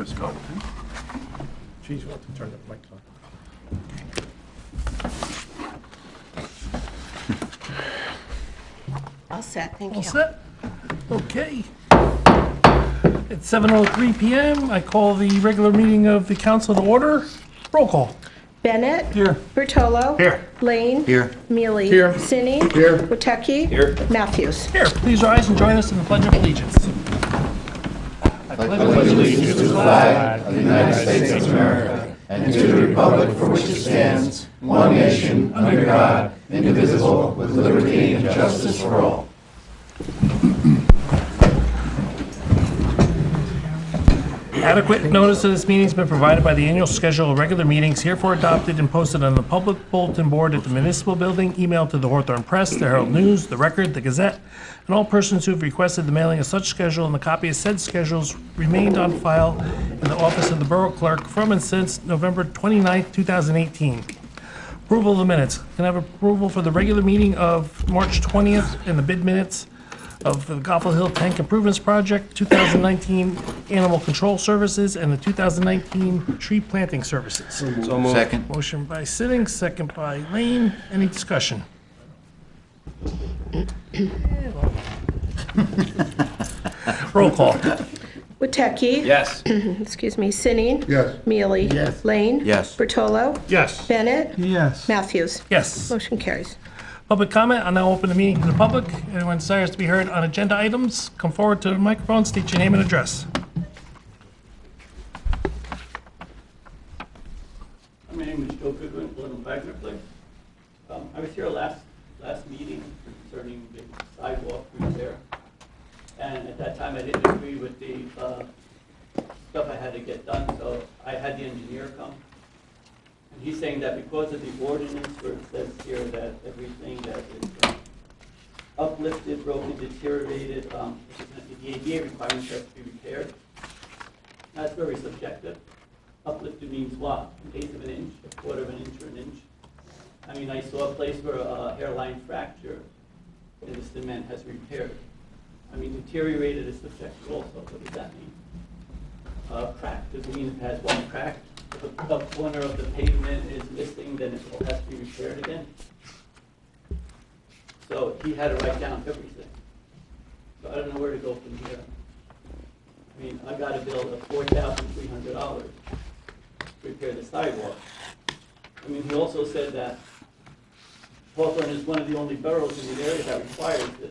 cameras go. Geez, we'll have to turn the mic on. All set, thank you. All set? Okay. It's 7:03 p.m. I call the regular meeting of the council to order. Roll call. Bennett. Here. Bertolo. Here. Lane. Here. Mealy. Here. Sinny. Here. Witecki. Here. Matthews. Here, please rise and join us in the Pledge of Allegiance. I pledge allegiance to the flag of the United States of America and to the republic for which it stands, one nation, under God, indivisible, with liberty and justice for all. Adequate notice of this meeting has been provided by the annual schedule of regular meetings, herefore adopted and posted on the public bulletin board at the municipal building, emailed to the Hawthorne Press, the Herald News, the Record, the Gazette, and all persons who have requested the mailing of such schedule and the copy of said schedules remained on file in the office of the Borough Clerk from and since November 29th, 2018. Approval of the minutes. Can I have approval for the regular meeting of March 20th and the bid minutes of the Goffle Hill Tank Improvements Project, 2019 Animal Control Services, and the 2019 Tree Planting Services. So moved. Second. Motion by Sitting, second by Lane. Any discussion? Roll call. Witecki. Yes. Excuse me. Sinny. Yes. Mealy. Yes. Lane. Yes. Bertolo. Yes. Bennett. Yes. Matthews. Yes. Motion carries. Public comment. I'll now open the meeting to the public. Anyone desires to be heard on agenda items, come forward to the microphone, state your name and address. My name is Joe Goodwin, live in Wagner place. I was here last meeting concerning the sidewalk repair. And at that time, I didn't agree with the stuff I had to get done, so I had the engineer come. And he's saying that because of the ordinance where it says here that everything that is uplifted, broken, deteriorated, the ADA requirements have to be repaired. That's very subjective. Uplifted means what? An eighth of an inch, a quarter of an inch, or an inch? I mean, I saw a place where a hairline fracture in the cement has repaired. I mean, deteriorated is subjective also. What does that mean? Cracked, does it mean it has one crack? If a corner of the pavement is missing, then it will have to be repaired again? So he had to write down everything. So I don't know where to go from here. I mean, I got a bill of $4,300 to repair the sidewalk. I mean, he also said that Hawthorne is one of the only boroughs in the area that requires this.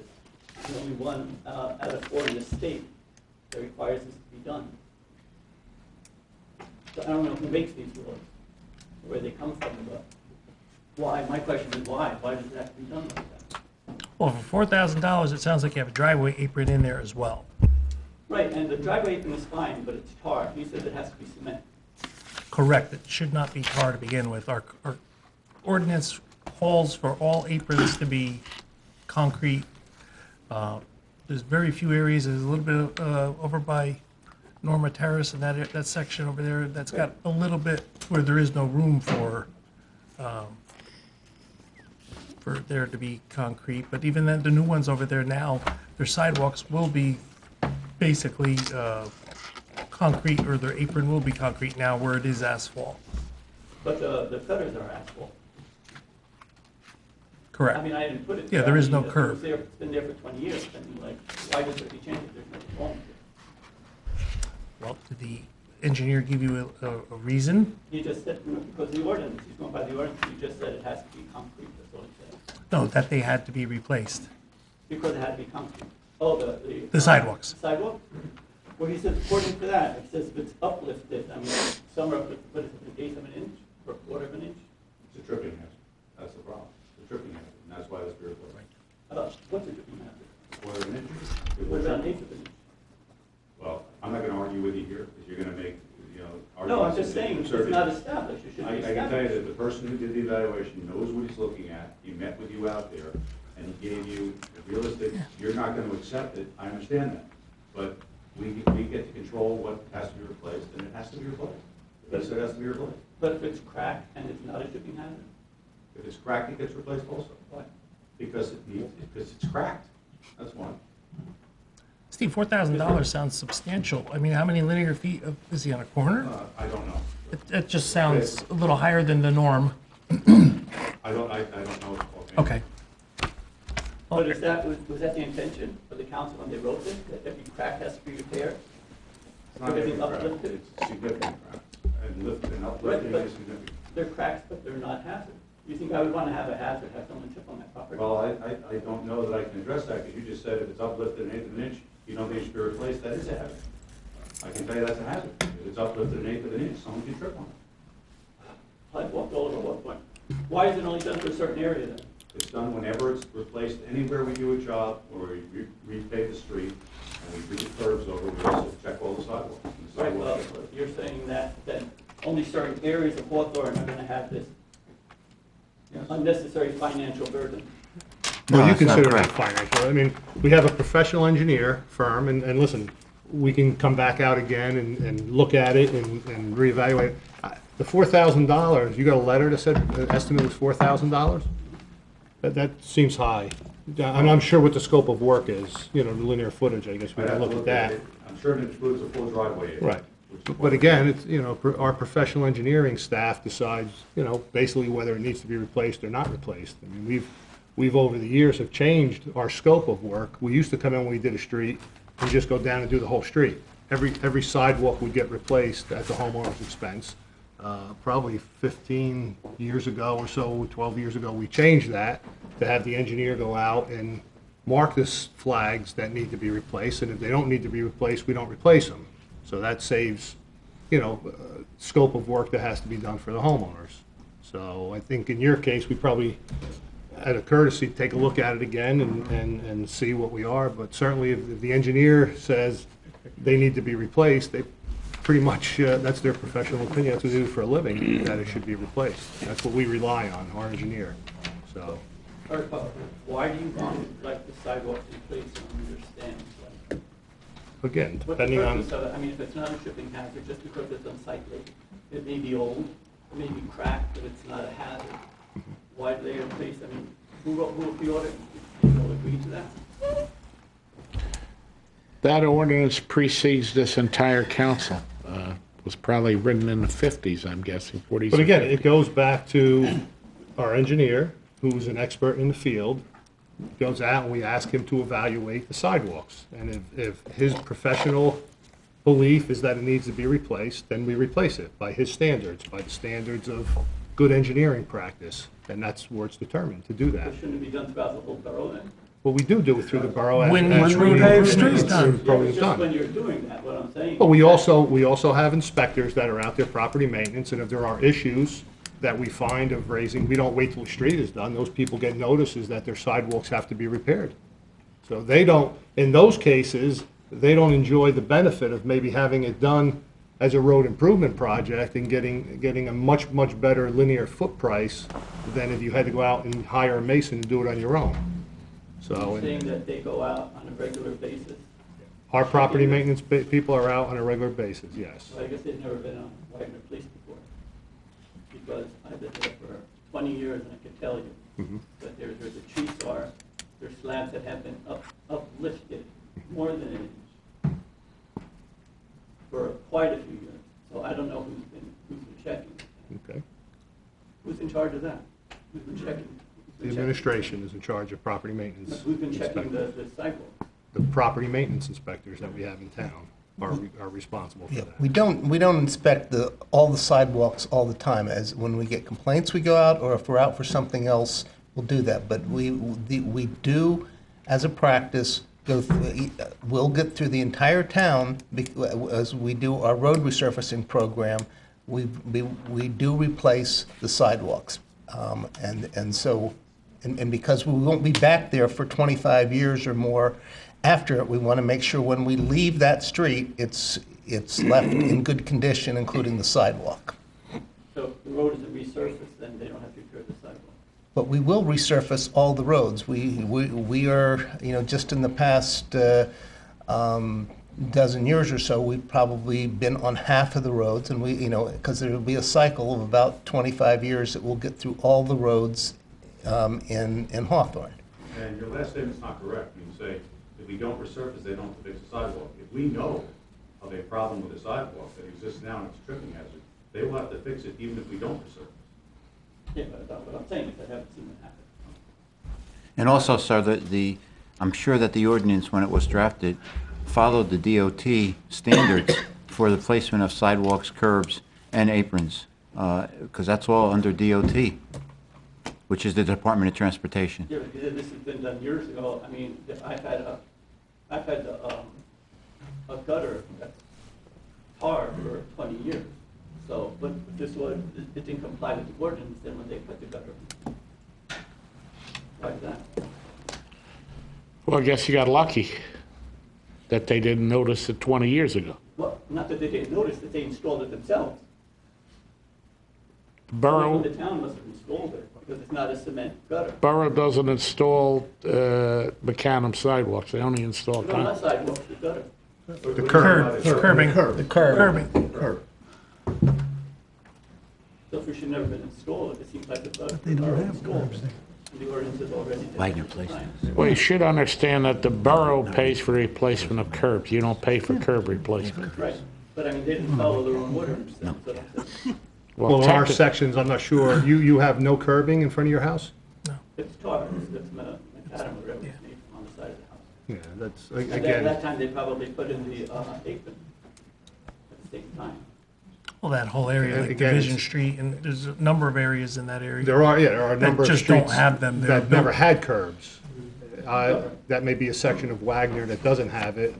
The only one out of 4 in the state that requires this to be done. So I don't know who makes these laws, or where they come from, but why? My question is why? Why does it have to be done like that? Well, for $4,000, it sounds like you have a driveway apron in there as well. Right, and the driveway apron is fine, but it's tar. He said it has to be cement. Correct. It should not be tar to begin with. Our ordinance calls for all aprons to be concrete. There's very few areas. There's a little bit over by Norma Terrace and that section over there that's got a little bit where there is no room for there to be concrete. But even then, the new ones over there now, their sidewalks will be basically concrete, or their apron will be concrete now where it is asphalt. But the gutters are asphalt. Correct. I mean, I didn't put it. Yeah, there is no curb. It's been there for 20 years. I mean, like, why does it be changed? There's nothing wrong with it. Well, did the engineer give you a reason? He just said, because the ordinance, he's going by the ordinance, he just said it has to be concrete, that's all he said. No, that they had to be replaced. Because it had to be concrete. Oh, The sidewalks. Sidewalk? Well, he said, according to that, it says if it's uplifted, I mean, some are, what is it, an eighth of an inch, or a quarter of an inch? It's a tripping hazard. That's the problem. It's a tripping hazard, and that's why this beer goes right. What's a dripping hazard? Quarter of an inch. What about an eighth of an inch? Well, I'm not gonna argue with you here, because you're gonna make, you know, No, I'm arguments just that saying, you it's conservative. not established, it should be I can tell you established. that the person who did the evaluation knows what he's looking at. He met with you out there, and he gave you a realistic, you're not gonna accept it, I understand that. But we get to control what has to be replaced, and it has to be replaced. If it has to be replaced. But if it's cracked and it's not a dripping hazard? If it's cracked, it gets replaced also. Why? Because it's cracked. That's one. Steve, $4,000 sounds substantial. I mean, how many linear feet is he on a corner? I don't know. It just sounds a little higher than the norm. I don't know. Okay. But was that the intention of the council when they wrote this, that every crack has to be repaired? It's not Everything every crack. uplifted? It's significant crack. And uplifting Right, is significant. They're cracks, but they're not hazard. You think I would want to have a hazard, have someone chip on that property? Well, I don't know that I can address that, because you just said if it's uplifted an eighth of an inch, you don't think it should be replaced, that is a hazard. I can tell you that's a hazard. If it's uplifted an eighth of an inch, someone can trip on it. I'd walk all over what point. Why is it only done for a certain area then? It's done whenever it's replaced, anywhere we do a job, or we repave the street, and we do the curbs over, we also check all the sidewalks. And the Right, well, sidewalks- if you're saying that only certain areas of Hawthorne are going to have this unnecessary financial burden. Well, you that's not consider it correct. financial. I mean, we have a professional engineer firm, and listen, we can come back out again and look at it and reevaluate. The $4,000, you got a letter that said the estimate was $4,000? That seems high. I'm sure what the scope of work is, the linear footage, I guess we I'd gotta have to look at that. it. I'm sure it includes a full driveway. area, Right. which- But again, it's, our professional engineering staff decides, basically whether it needs to be replaced or not replaced. I mean, we've over the years have changed our scope of work. We used to come in when we did a street and just go down and do the whole street. Every sidewalk would get replaced at the homeowner's expense. Probably 15 years ago or so, 12 years ago, we changed that to have the engineer go out and mark the flags that need to be replaced, and if they don't need to be replaced, we don't replace them. So that saves, scope of work that has to be done for the homeowners. So I think in your case, we probably, out of courtesy, take a look at it again and see what we are, but certainly if the engineer says they need to be replaced, they pretty much, that's their professional opinion, that's what they do for a living, that it should be replaced. That's what we rely on, our engineer, so. All right, but why do you want like the sidewalks in place on your stands? Like, Again, what's the depending on, purpose of it? I mean, if it's not a shipping hazard, just because it's unsightly, it may be old, it may be cracked, but it's not a hazard. Why do they replace, I mean, who wrote the order? People agree to that? That ordinance precedes this entire council. Was probably written in the 50s, I'm guessing, 40s. but and again, 50s. it goes back to our engineer, who's an expert in the field, goes out and we ask him to evaluate the sidewalks. And if his professional belief is that it needs to be replaced, then we replace it by his standards, by the standards of good engineering practice. And that's where it's determined to do that. Or shouldn't it be done throughout the whole borough then? Well, we do it through the borough. When as each we- repaved as street is the done. Yeah, but program is just when done. you're doing that, what I'm saying. But we also have inspectors that are out there, property maintenance, and if there are issues that we find of raising, we don't wait till the street is done. Those people get notices that their sidewalks have to be repaired. So they don't, in those cases, they don't enjoy the benefit of maybe having it done as a road improvement project and getting a much better linear foot price than if you had to go out and hire a mason and do it on your own. So, You're saying that they go out on a regular basis? our property maintenance people are out on a regular basis, yes. Well, I guess they've never been on Wagner Police before, because I've been there for 20 years, and I can tell you that there's a tree star, there's slabs that have been uplifted more than an inch for quite a few years. So I don't know who's been checking. Okay. Who's in charge of that? Who's been checking? The administration is in charge of property maintenance. Who's been checking inspectors. the sidewalk? The property maintenance inspectors that we have in town are responsible for Yeah, that. we don't inspect all the sidewalks all the time. As when we get complaints, we go out, or if we're out for something else, we'll do that. But we do, as a practice, we'll get through the entire town as we do our road resurfacing program. We do replace the sidewalks, and so because we won't be back there for 25 years or more. After it, we want to make sure when we leave that street, it's left in good condition, including the sidewalk. So if the road isn't resurfaced, then they don't have to repair the sidewalk. But we will resurface all the roads. We are, just in the past dozen years or so, we've probably been on half of the roads, and because there will be a cycle of about 25 years that we'll get through all the roads in Hawthorne. And your last statement's not correct. You say If we don't resurface, they don't have to fix the sidewalk. If we know of a problem with the sidewalk that exists now and it's a tripping hazard, they will have to fix it even if we don't resurface. Yeah, but what I'm saying is I haven't seen it happen. And also, sir, I'm sure that the ordinance, when it was drafted, followed the DOT standards for the placement of sidewalks, curbs, and aprons, because that's all under DOT, which is the Department of Transportation. Yeah, but this has been done years ago. I mean, I've had a gutter that's tarred for 20 years. So, but this was, it didn't comply with the ordinance then when they put the gutter in. Why is that? Well, I guess you got lucky that they didn't notice it 20 years ago. Well, not that they didn't notice, that they installed it themselves. Borough, The town must have installed it because it's not a cement gutter. Borough doesn't install macadam sidewalks. They only install No, not concrete. sidewalks, the gutter. The curb. Curbing. The curb. Curbing. So if it should never been installed, it seems like the borough installed. And the ordinance is already. Wagner placed Well, you should understand that the borough pays for the replacement of curbs. You don't pay for curb replacement. Right, but I mean, they didn't follow their own orders. No. Well, in our techni- sections, I'm not sure, you have no curbing in front of your house? It's tar, it's macadam or whatever it's made on the side of the house. Yeah, that's, And at again, that time, they probably put in the apron at the same time. Well, that whole area, like Again, Division it's- Street, and there's a number of areas in that area. there are a number of just don't streets have them. They're that never built- had curbs. That may be a section of Wagner that doesn't have it.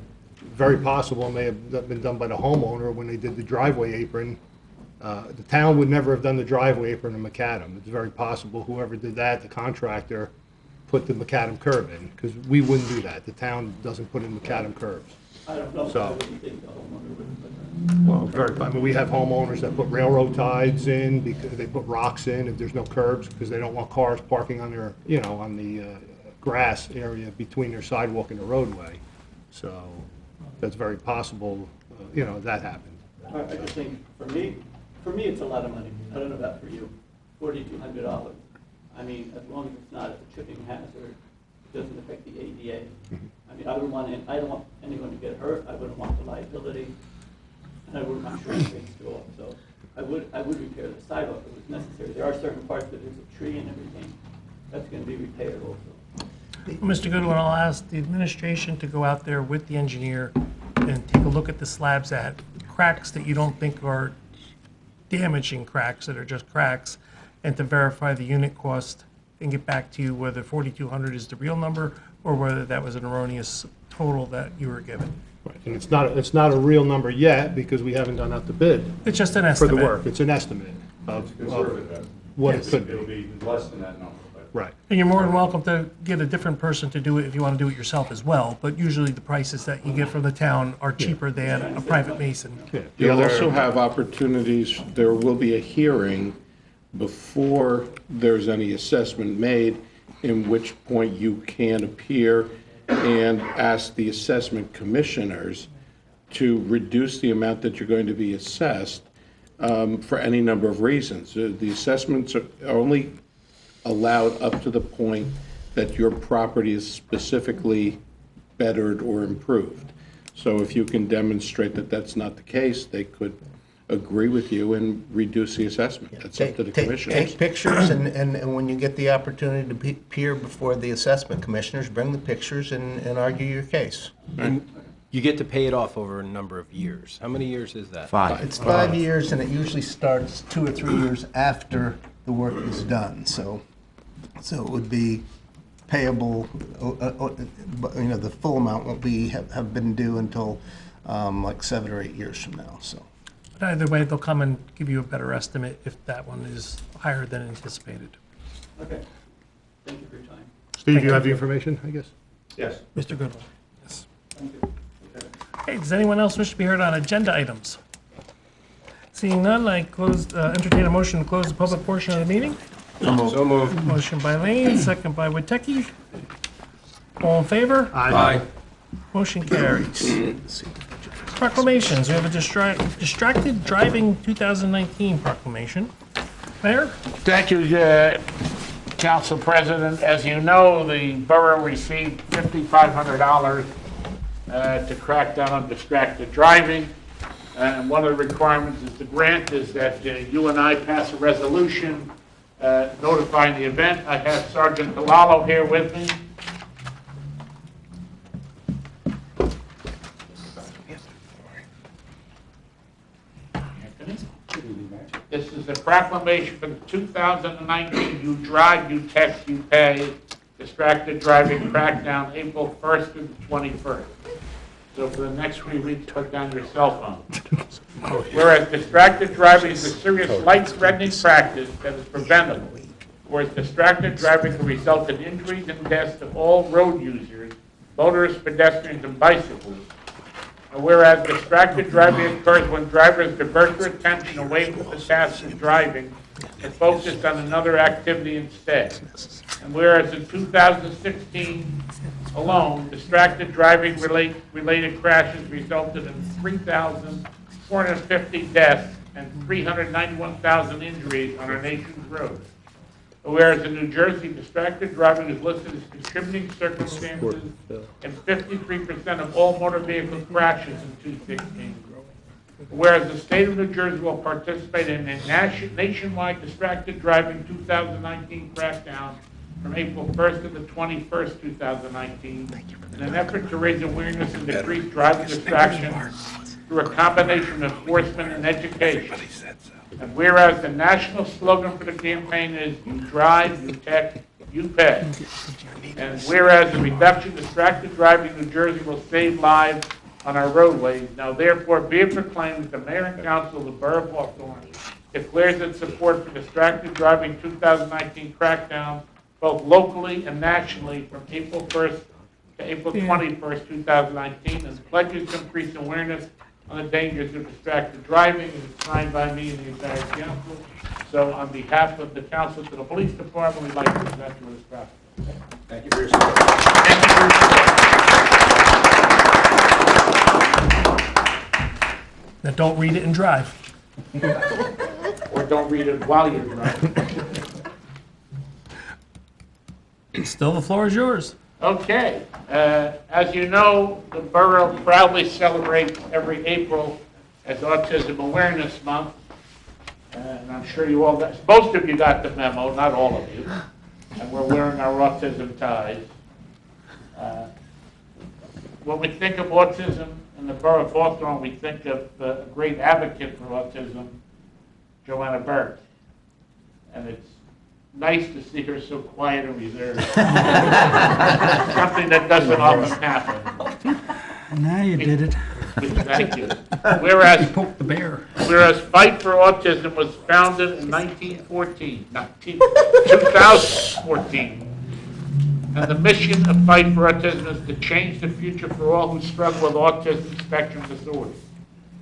Very possible, it may have been done by the homeowner when they did the driveway apron. The town would never have done the driveway apron in macadam. It's very possible whoever did that, the contractor, put the macadam curb in, because we wouldn't do that. The town doesn't put in macadam curbs. I don't know, So- I wouldn't think the homeowner would put that. Well, I mean, we have homeowners that put railroad ties in, because they put rocks in if there's no curbs, because they don't want cars parking on their, on the grass area between their sidewalk and the roadway. So that's very possible, that happened. I just think, for me, it's a lot of money. I don't know about for you, $4,200. I mean, as long as it's not a tripping hazard, it doesn't affect the ADA. I mean, I don't want anyone to get hurt, I wouldn't want the liability, and I'm sure it's too off, so I would repair the sidewalk if it was necessary. There are certain parts that there's a tree and everything, that's gonna be repaired also. Mr. Goodwin, I'll ask the administration to go out there with the engineer and take a look at the slabs at cracks that you don't think are damaging cracks, that are just cracks, and to verify the unit cost and get back to you whether 4,200 is the real number or whether that was an erroneous total that you were given. Right. And it's not a real number yet, because we haven't gone out to bid It's just an for estimate. the work. It's an estimate of Conservative. what it could It'll be. be less than that number, but. Right. And you're more than welcome to get a different person to do it if you want to do it yourself as well, but usually the prices that you get from the town are cheaper than a private mason. Yeah. The You'll other- also have opportunities, there will be a hearing before there's any assessment made, in which point you can appear and ask the assessment commissioners to reduce the amount that you're going to be assessed for any number of reasons. The assessments are only allowed up to the point that your property is specifically bettered or improved. So if you can demonstrate that that's not the case, they could agree with you and reduce the assessment. That's up to the commissioners. Take pictures, and when you get the opportunity to appear before the assessment commissioners, bring the pictures and argue your case. You get to pay it off over a number of years. How many years is that? 5. It's 5 years, and it usually starts 2 or 3 years after the work is done, so it would be payable, the full amount won't have been due until like 7 or 8 years from now, so. But either way, they'll come and give you a better estimate if that one is higher than anticipated. Okay, thank you for your time. Steve, you have the information, I guess? Yes. Mr. Goodwin? Yes. Thank you. Okay. Okay, does anyone else wish to be heard on agenda items? Seeing none, I entertain a motion to close the public portion of the meeting. So moved. Motion by Lane, second by Witecki. All in favor? Aye. Motion carries. Proclamations, we have a distracted driving 2019 proclamation. Mayor? Thank you. Council President. As you know, the borough received $5,500 to crack down on distracted driving. And one of the requirements is the grant is that you and I pass a resolution notifying the event. I have Sergeant Delalo here with me. This is a proclamation for the 2019 You Drive, You Text, You Pay Distracted Driving Crackdown, April 1st through the 21st. So for the next 3 weeks, put down your cell phone. Whereas distracted driving is a serious life-threatening practice that is preventable, whereas distracted driving can result in injuries and deaths to all road users, motorists, pedestrians, and bicyclists. And whereas distracted driving occurs when drivers divert their attention away from the task of driving and focus on another activity instead. And whereas in 2016 alone, distracted driving related crashes resulted in 3,450 deaths and 391,000 injuries on our nation's roads. Whereas in New Jersey, distracted driving is listed as contributing circumstances in 53% of all motor vehicle crashes in 2016. Whereas the state of New Jersey will participate in a nationwide distracted driving 2019 crackdown from April 1st to the 21st, 2019, in an effort to raise awareness and decrease driving distraction through a combination of enforcement and education. And whereas the national slogan for the campaign is You Drive, You Text, You Pay. And whereas the reduction of distracted driving in New Jersey will save lives on our roadways, now therefore be it proclaimed that the Mayor and Council of the Borough of Hawthorne declares its support for distracted driving 2019 crackdown both locally and nationally from April 1st to April 21st, 2019, and pledges to increase awareness on the dangers of distracted driving, and it's signed by me and the entire council. So on behalf of the council to the police department, we'd like to present you with this proclamation. Thank you for your support. Thank you for your support. Now, don't read it and drive. Or don't read it while you're driving. Still, the floor is yours. Okay, as you know, the borough proudly celebrates every April as Autism Awareness Month. And I'm sure you all got, most of you got the memo, not all of you. And we're wearing our autism ties. When we think of autism in the borough of Hawthorne, we think of a great advocate for autism, Joanna Burke. And it's nice to see her so quiet and reserved. Something that doesn't often happen. Now you did it. Thank you. Whereas, You poked the bear. whereas Fight for Autism was founded in 2014. And the mission of Fight for Autism is to change the future for all who struggle with autism spectrum disorders.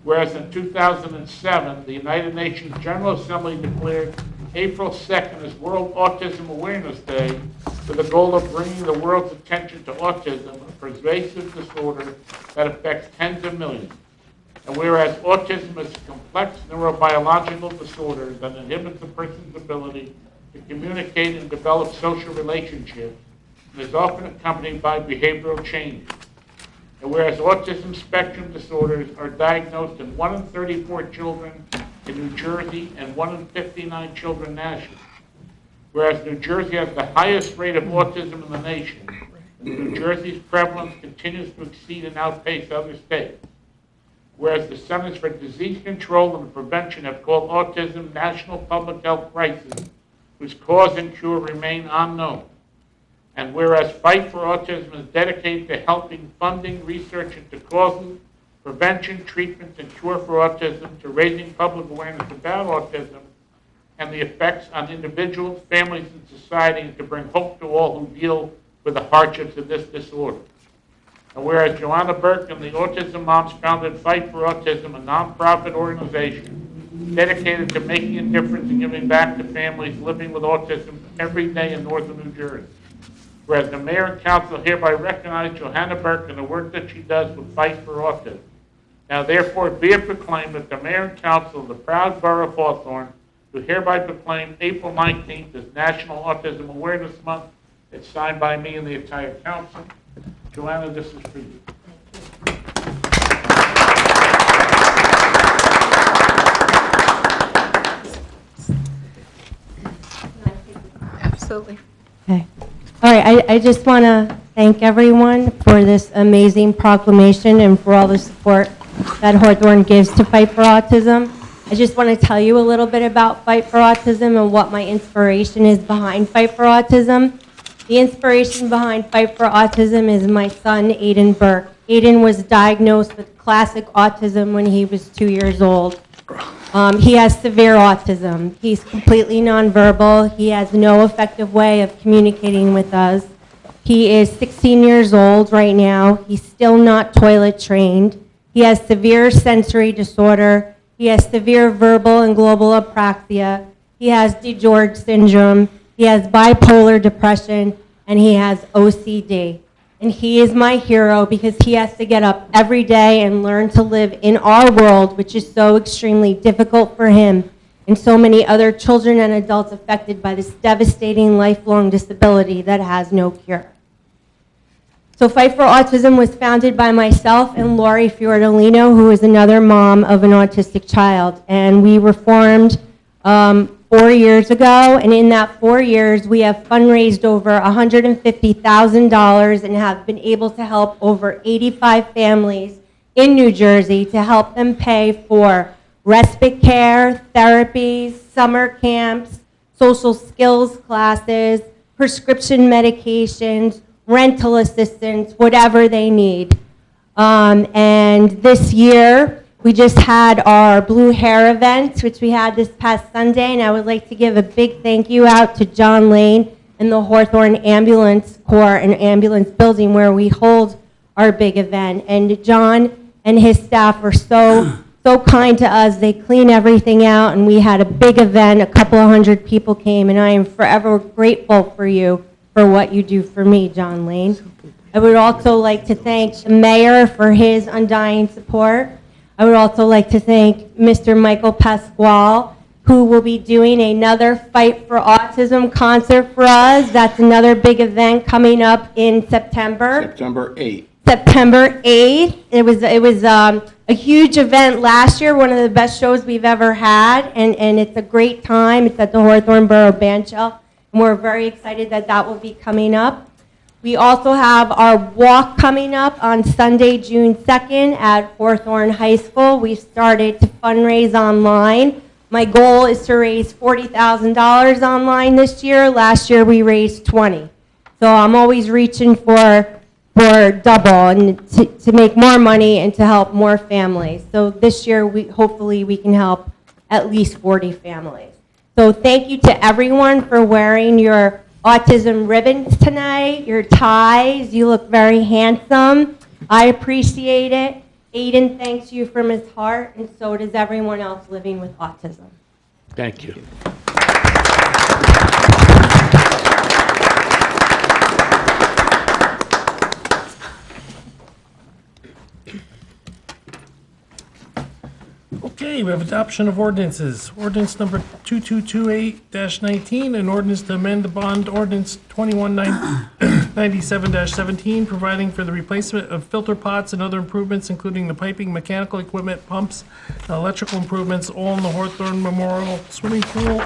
Whereas in 2007, the United Nations General Assembly declared April 2nd is World Autism Awareness Day with the goal of bringing the world's attention to autism, a pervasive disorder that affects tens of millions. And whereas autism is a complex neurobiological disorder that inhibits a person's ability to communicate and develop social relationships, and is often accompanied by behavioral changes. And whereas autism spectrum disorders are diagnosed in 1 in 34 children in New Jersey and 1 in 59 children nationally. Whereas New Jersey has the highest rate of autism in the nation, and New Jersey's prevalence continues to exceed and outpace other states. Whereas the Centers for Disease Control and Prevention have called autism national public health crisis, whose cause and cure remain unknown. And whereas Fight for Autism is dedicated to helping funding research into causes, prevention, treatment, and cure for autism, to raising public awareness about autism and the effects on individuals, families, and society, and to bring hope to all who deal with the hardships of this disorder. And whereas Joanna Burke and the Autism Moms founded Fight for Autism, a nonprofit organization dedicated to making a difference and giving back to families living with autism every day in northern New Jersey. Whereas the Mayor and Council hereby recognize Johanna Burke and the work that she does with Fight for Autism. Now therefore be it proclaimed that the Mayor and Council of the proud Borough of Hawthorne to hereby proclaim April 19th as National Autism Awareness Month. It's signed by me and the entire council. Joanna, this is for you. Absolutely. Okay. All right, I just want to thank everyone for this amazing proclamation and for all the support that Hawthorne gives to Fight for Autism. I just want to tell you a little bit about Fight for Autism and what my inspiration is behind Fight for Autism. The inspiration behind Fight for Autism is my son, Aiden Burke. Aiden was diagnosed with classic autism when he was 2 years old. He has severe autism. He's completely nonverbal. He has no effective way of communicating with us. He is 16 years old right now. He's still not toilet trained. He has severe sensory disorder. He has severe verbal and global apraxia. He has DiGeorge syndrome. He has bipolar depression, and he has OCD. And he is my hero because he has to get up every day and learn to live in our world, which is so extremely difficult for him and so many other children and adults affected by this devastating lifelong disability that has no cure. So Fight for Autism was founded by myself and Lori Fiordolino, who is another mom of an autistic child. And we were formed 4 years ago, and in that 4 years, we have fundraised over $150,000 and have been able to help over 85 families in New Jersey to help them pay for respite care, therapies, summer camps, social skills classes, prescription medications, rental assistance, whatever they need. And this year, we just had our Blue Hair event, which we had this past Sunday, and I would like to give a big thank you out to John Lane and the Hawthorne Ambulance Corps and Ambulance Building where we hold our big event. And John and his staff were so kind to us. They clean everything out, and we had a big event. A couple of hundred people came, and I am forever grateful for you for what you do for me, John Lane. I would also like to thank the mayor for his undying support. I would also like to thank Mr. Michael Pasquale, who will be doing another Fight for Autism concert for us. That's another big event coming up in September. September 8th. September 8th. It was a huge event last year, one of the best shows we've ever had, and it's a great time. It's at the Hawthorne Borough Bandshell, and we're very excited that that will be coming up. We also have our walk coming up on Sunday, June 2nd at Hawthorne High School. We've started to fundraise online. My goal is to raise $40,000 online this year. Last year we raised $20,000. So I'm always reaching for double and to make more money and to help more families. So this year hopefully we can help at least 40 families. So thank you to everyone for wearing your autism ribbons tonight, your ties. You look very handsome. I appreciate it. Aiden thanks you from his heart, and so does everyone else living with autism. Thank you. Okay, we have adoption of ordinances. Ordinance number 2228-19, an ordinance to amend the bond ordinance 2197-17, providing for the replacement of filter pots and other improvements, including the piping, mechanical equipment, pumps, and electrical improvements, all in the Hawthorne Memorial Swimming Pool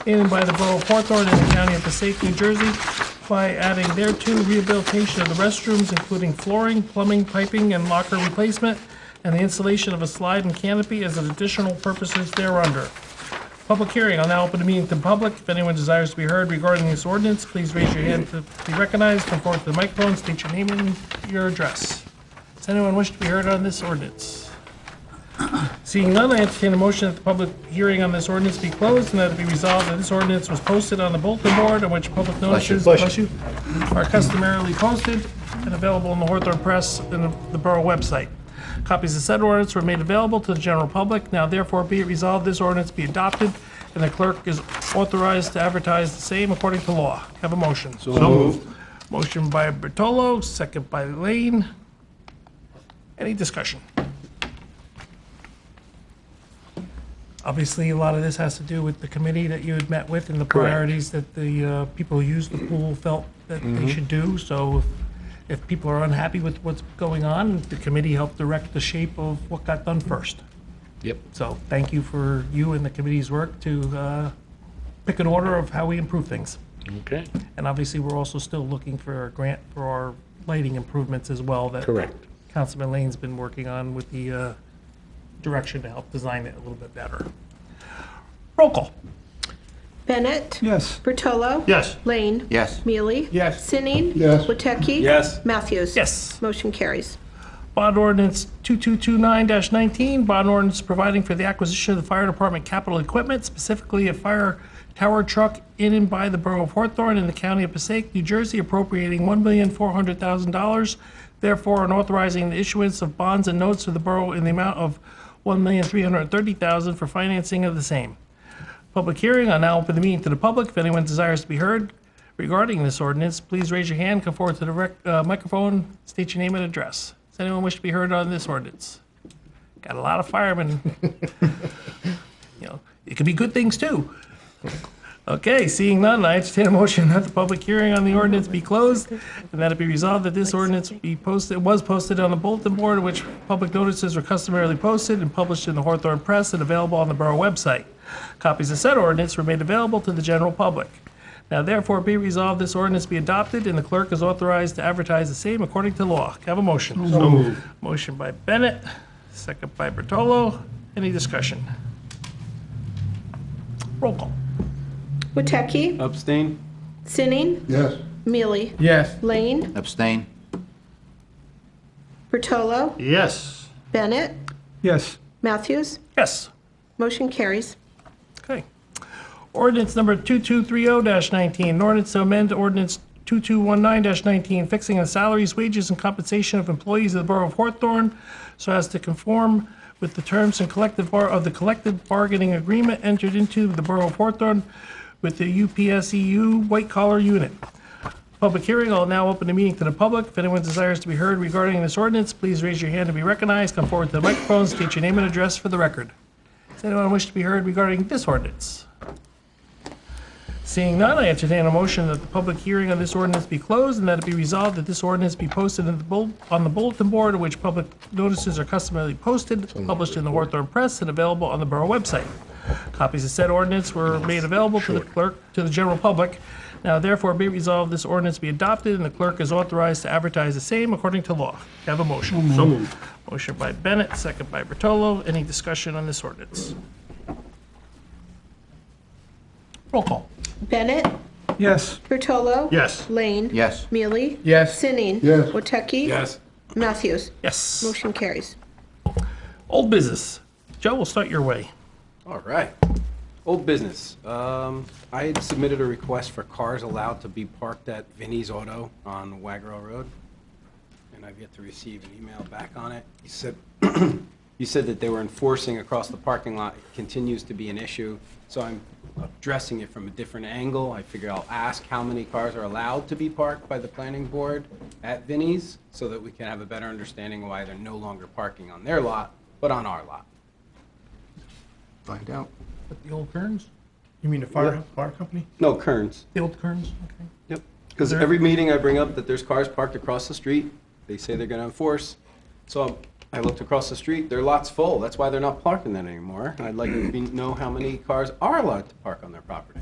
in and by the Borough of Hawthorne in the County of Passaic, New Jersey, by adding thereto rehabilitation of the restrooms, including flooring, plumbing, piping, and locker replacement, and the installation of a slide and canopy as an additional purposes thereunder. Public hearing. I'll now open the meeting to the public. If anyone desires to be heard regarding this ordinance, please raise your hand to be recognized. Come forward to the microphone, state your name and your address. Does anyone wish to be heard on this ordinance? Seeing none, I entertain a motion that the public hearing on this ordinance be closed and that it be resolved that this ordinance was posted on the bulletin board on which public notices are customarily posted and available in the Hawthorne Press and the Borough website. Copies of said ordinance were made available to the general public. Now therefore be it resolved this ordinance be adopted and the clerk is authorized to advertise the same according to law. Have a motion. So moved. Motion by Bertolo, second by Lane. Any discussion? Obviously, a lot of this has to do with the committee that you had met with and the priorities that the people who use the pool felt that they should do. So if people are unhappy with what's going on, the committee helped direct the shape of what got done first. Yep. So thank you for you and the committee's work to pick an order of how we improve things. Okay, And obviously, we're also still looking for a grant for our lighting improvements as well that correct. Councilman Lane's been working on with the direction to help design it a little bit better. Roll call. Bennett. Yes. Bertolo. Yes. Lane. Yes. Mealy. Yes. Sinning. Yes. Woteki. Yes. Matthews. Yes. Motion carries. Bond ordinance 2229-19, bond ordinance providing for the acquisition of the fire department capital equipment, specifically a fire tower truck in and by the borough of Hawthorne in the county of Passaic, New Jersey, appropriating $1,400,000, therefore, and authorizing the issuance of bonds and notes to the borough in the amount of $1,330,000 for financing of the same. Public hearing, I'll now open the meeting to the public. If anyone desires to be heard regarding this ordinance, please raise your hand, come forward to the microphone, state your name and address. Does anyone wish to be heard on this ordinance? Got a lot of firemen. You know, it could be good things too. Okay, seeing none, I entertain a motion that the public hearing on the ordinance be closed, and that it be resolved that this ordinance be posted, was posted on the bulletin board, in which public notices are customarily posted and published in the Hawthorne Press and available on the borough website. Copies of said ordinance were made available to the general public. Now therefore be resolved, this ordinance be adopted, and the clerk is authorized to advertise the same according to law. Can I have a motion? So moved. Motion by Bennett, second by Bertolo. Any discussion? Roll call. Woteki. Abstain? Sinning. Yes. Mealy. Yes. Lane. Abstain? Bertolo. Yes. Bennett. Yes. Matthews. Yes. Motion carries. Okay. Ordinance number 2230-19, an ordinance to amend ordinance 2219-19, fixing the salaries, wages, and compensation of employees of the borough of Hawthorne so as to conform with the terms and of the collective bargaining agreement entered into the borough of Hawthorne with the UPSEU white collar unit. Public hearing, I'll now open the meeting to the public. If anyone desires to be heard regarding this ordinance, please raise your hand to be recognized. Come forward to the microphone, state your name and address for the record. Does anyone wish to be heard regarding this ordinance? Seeing none, I entertain a motion that the public hearing on this ordinance be closed and that it be resolved that this ordinance be posted on the bulletin board, in which public notices are customarily posted, published in the Hawthorne Press, and available on the borough website. Copies of said ordinance were made available to the clerk, to the general public. Now therefore be resolved, this ordinance be adopted, and the clerk is authorized to advertise the same according to law. Can I have a motion? So moved. Motion by Bennett, second by Bertolo. Any discussion on this ordinance? Roll call. Bennett. Yes. Bertolo. Yes. Lane. Yes. Mealy. Yes. Sinning. Yes. Woteki. Yes. Matthews. Yes. Motion carries. Old business. Joe, we'll start your way. All right. Old business. I had submitted a request for cars allowed to be parked at Vinnie's Auto on Wagner Road, and I've yet to receive an email back on it. You said, you said that they were enforcing across the parking lot. It continues to be an issue, so I'm addressing it from a different angle. I figure I'll ask how many cars are allowed to be parked by the planning board at Vinnie's, so that we can have a better understanding why they're no longer parking on their lot, but on our lot. Find out. The old Kearns? You mean the fire company? No, Kearns. The old Kearns, okay. Yep. Because every meeting I bring up that there's cars parked across the street, they say they're going to enforce. So I looked across the street, their lot's full. That's why they're not parking that anymore. And I'd like to know how many cars are allowed to park on their property.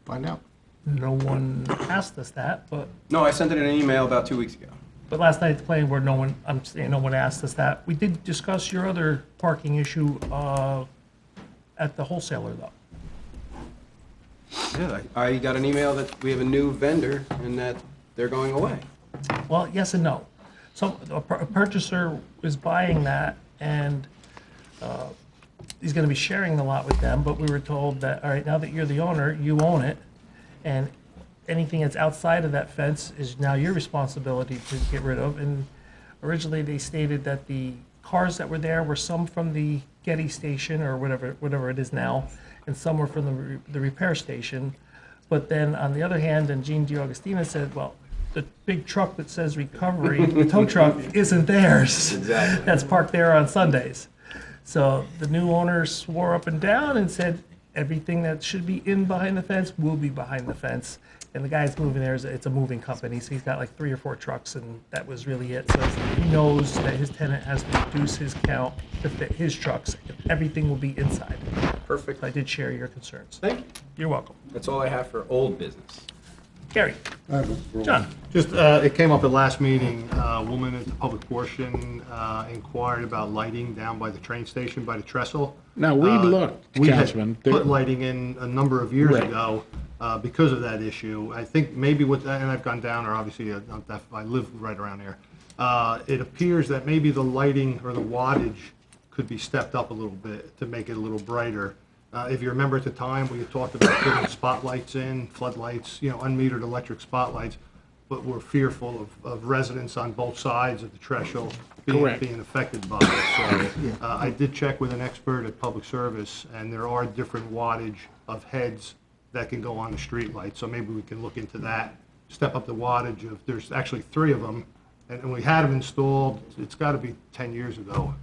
Find out. No one asked us that, but No, I sent it in an email about 2 weeks ago. last night at the planning board, no one, I'm saying, no one asked us that. We did discuss your other parking issue at the wholesaler, though. Yeah, I got an email that we have a new vendor and that they're going away. Well, yes and no. So a purchaser is buying that, and he's going to be sharing the lot with them, but we were told that, all right, now that you're the owner, you own it, and anything that's outside of that fence is now your responsibility to get rid of. And originally, they stated that the cars that were there were some from the Getty station, or whatever it is now, and some were from the repair station. But then, on the other hand, and Gene DiAugustina said, well, the big truck that says recovery, the tow truck, isn't theirs. Exactly. That's parked there on Sundays. So the new owner swore up and down and said everything that should be in behind the fence will be behind the fence. And the guy's moving there, it's a moving company, so he's got like 3 or 4 trucks, and that was really it. So he knows that his tenant has to reduce his count to fit his trucks. Everything will be inside. Perfect. I did share your concerns. Thank you. You're welcome. That's all I have for old business. Gary? John? Just, it came up at last meeting, a woman at the public portion inquired about lighting down by the train station, by the trestle. Now, we looked, We had Councilman. put lighting in a number of years Right. ago because of that issue. I think maybe with that, and I've gone down, or obviously I live right around here. It appears that maybe the lighting or the wattage could be stepped up a little bit to make it a little brighter. If you remember at the time, we had talked about putting spotlights in, floodlights, unmetered electric spotlights, but we're fearful of residents on both sides of the threshold Correct. being affected by it. So I did check with an expert at Public Service, and there are different wattage of heads that can go on the street light. So maybe we can look into that, step up the wattage of, there's actually 3 of them, and we had them installed, it's got to be 10 years ago,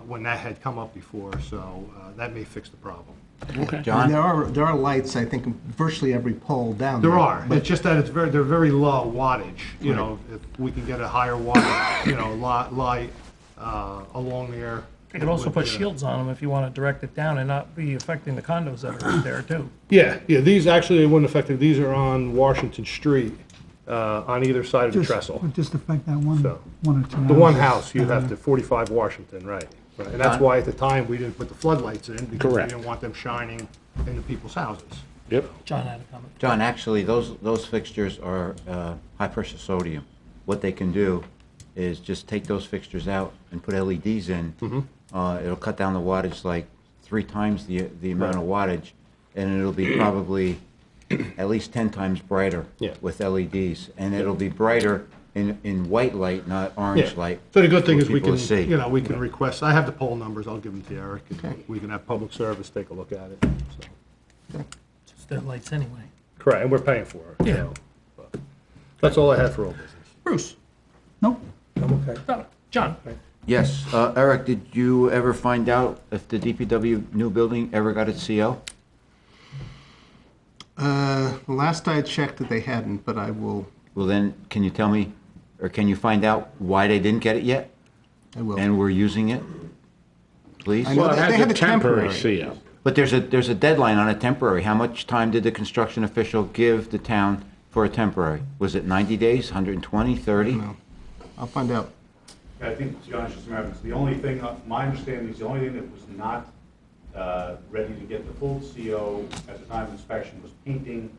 when that had come up before, so that may fix the problem. Okay. John? There are lights, I think, in virtually every pole down there. There are, But it's just that they're very low wattage, if we can get a higher wattage, light along there. You could also put shields on them if you want to direct it down and not be affecting the condos that are there too. Yeah, these actually, they wouldn't affect it, these are on Washington Street, on either side of the trestle. Would just affect that one, So, one or two. The one houses. house, you'd have to, 45 Washington, right. And that's why at the time, we didn't put the floodlights in, because we Correct. didn't want them shining into people's houses. Yep. John had a comment. John, actually, those fixtures are high-pressure sodium. What they can do is just take those fixtures out and put LEDs in. It'll cut down the wattage like 3 times the amount of wattage, and it'll be probably at least 10 times brighter Yeah. with LEDs. And it'll be brighter in white light, not orange Yeah. light. So the good thing for is we people can, to see. we can request, I have the poll numbers, I'll give them to Eric, and we can have Public Service take a look at it, so. It's their lights anyway. Correct, and we're paying for it. Yeah. so, but That's all I had for old business. Bruce? Nope. John? Yes, Eric, did you ever find out if the DPW new building ever got its CO? Last I checked that they hadn't, but I will, Well, then, can you tell me, or can you find out why they didn't get it yet? I will. And we're using it, please? I know Well, it they has have a a temporary temporary. CO. But there's a deadline on a temporary. How much time did the construction official give the town for a temporary? Was it 90 days, 120, 30? No. I'll find out. I think, John, it's just a matter of, the only thing, my understanding is the only thing that was not ready to get the full CO at the time of inspection was painting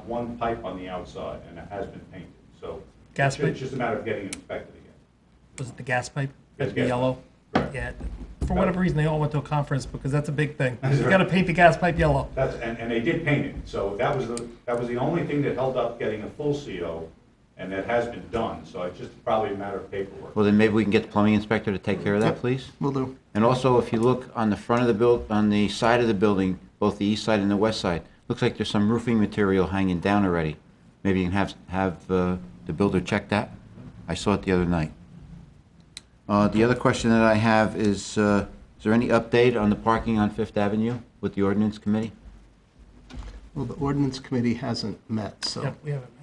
one pipe on the outside, and it has been painted, so. Gas pipe? It's just a matter of getting it inspected again. Was it the gas pipe? Yes, Had to be gas yellow? pipe. Correct. Yeah. For whatever reason, they all went to a conference because that's a big thing. You gotta paint the gas pipe yellow. And they did paint it, so that was the only thing that held up getting a full CO, and that has been done, so it's just probably a matter of paperwork. Well, then maybe we can get the plumbing inspector to take care of that, please? Will do. And also, if you look on the front of the on the side of the building, both the east side and the west side, looks like there's some roofing material hanging down already. Maybe you can have the builder check that? I saw it the other night. The other question that I have is there any update on the parking on Fifth Avenue with the ordinance committee? Well, the ordinance committee hasn't met, so. Yep, we haven't met.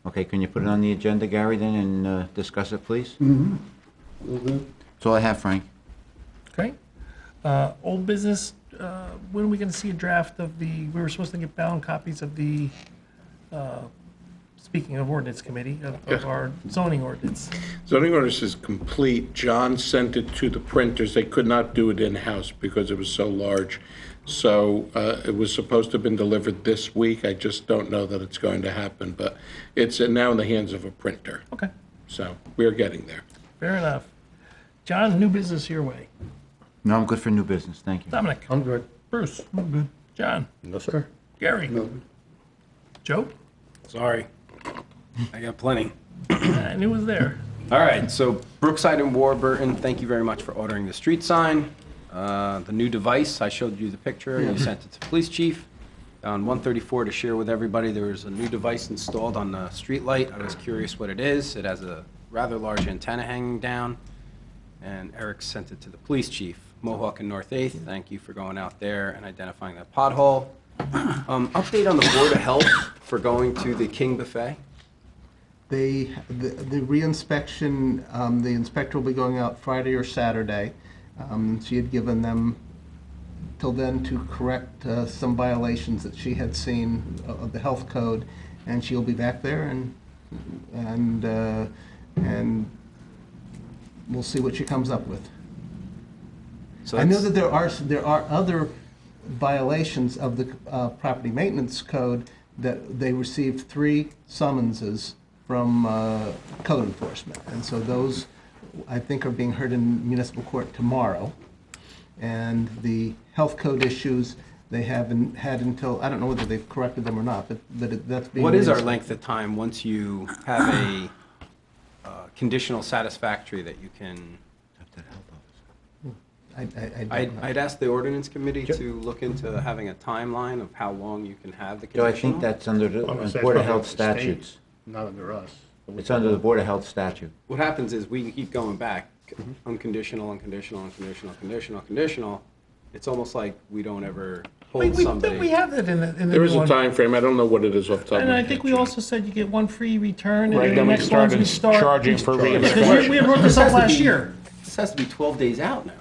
Okay, can you put it on the agenda, Gary, then, and discuss it, please? That's all I have, Frank. Okay. Old business, when are we gonna see a draft of we were supposed to get bound copies of the, speaking of ordinance committee, of our zoning ordinance. Zoning ordinance is complete. John sent it to the printers. They could not do it in-house because it was so large. So it was supposed to have been delivered this week. I just don't know that it's going to happen, but it's now in the hands of a printer. Okay, So we're getting there. fair enough. John, new business your way. No, I'm good for new business, thank you. Dominic? I'm good. Bruce? I'm good. John? No, sir. Gary? Joe? Sorry. I got plenty. I knew it was there. All right, so Brookside and Warburton, thank you very much for ordering the street sign. The new device, I showed you the picture, and you sent it to the police chief. On 134 to share with everybody, there is a new device installed on the street light. I was curious what it is. It has a rather large antenna hanging down. and Eric sent it to the police chief. Mohawk and North 8th, thank you for going out there and identifying that pothole. Update on the Board of Health for going to the King Buffet? The reinspection, the inspector will be going out Friday or Saturday. She had given them till then to correct some violations that she had seen of the health code, and she'll be back there and we'll see what she comes up with. So I know that's- that there are other violations of the property maintenance code that they received 3 summonses from code enforcement. And so those, I think, are being heard in municipal court tomorrow. And the health code issues, they haven't had until, I don't know whether they've corrected them or not, but that's being... What is our raised. length of time once you have a conditional satisfactory that you can? I don't know. I'd ask the ordinance committee to look into having a timeline of how long you can have the Joe, I conditional. think that's under the Well, it's Board of probably Health the state, statutes. Not under us. It's under the Board of Health statute. What happens is we keep going back, unconditional, unconditional, unconditional, conditional, conditional. It's almost like we don't ever hold somebody. We have that in the There is new a one. time frame. I don't know what it is off the top of And my I head. think we also said you get 1 free return, Right, and then the we next ones we started start. charging for Because reinspection. we wrote this up last year. This has to be 12 days out now.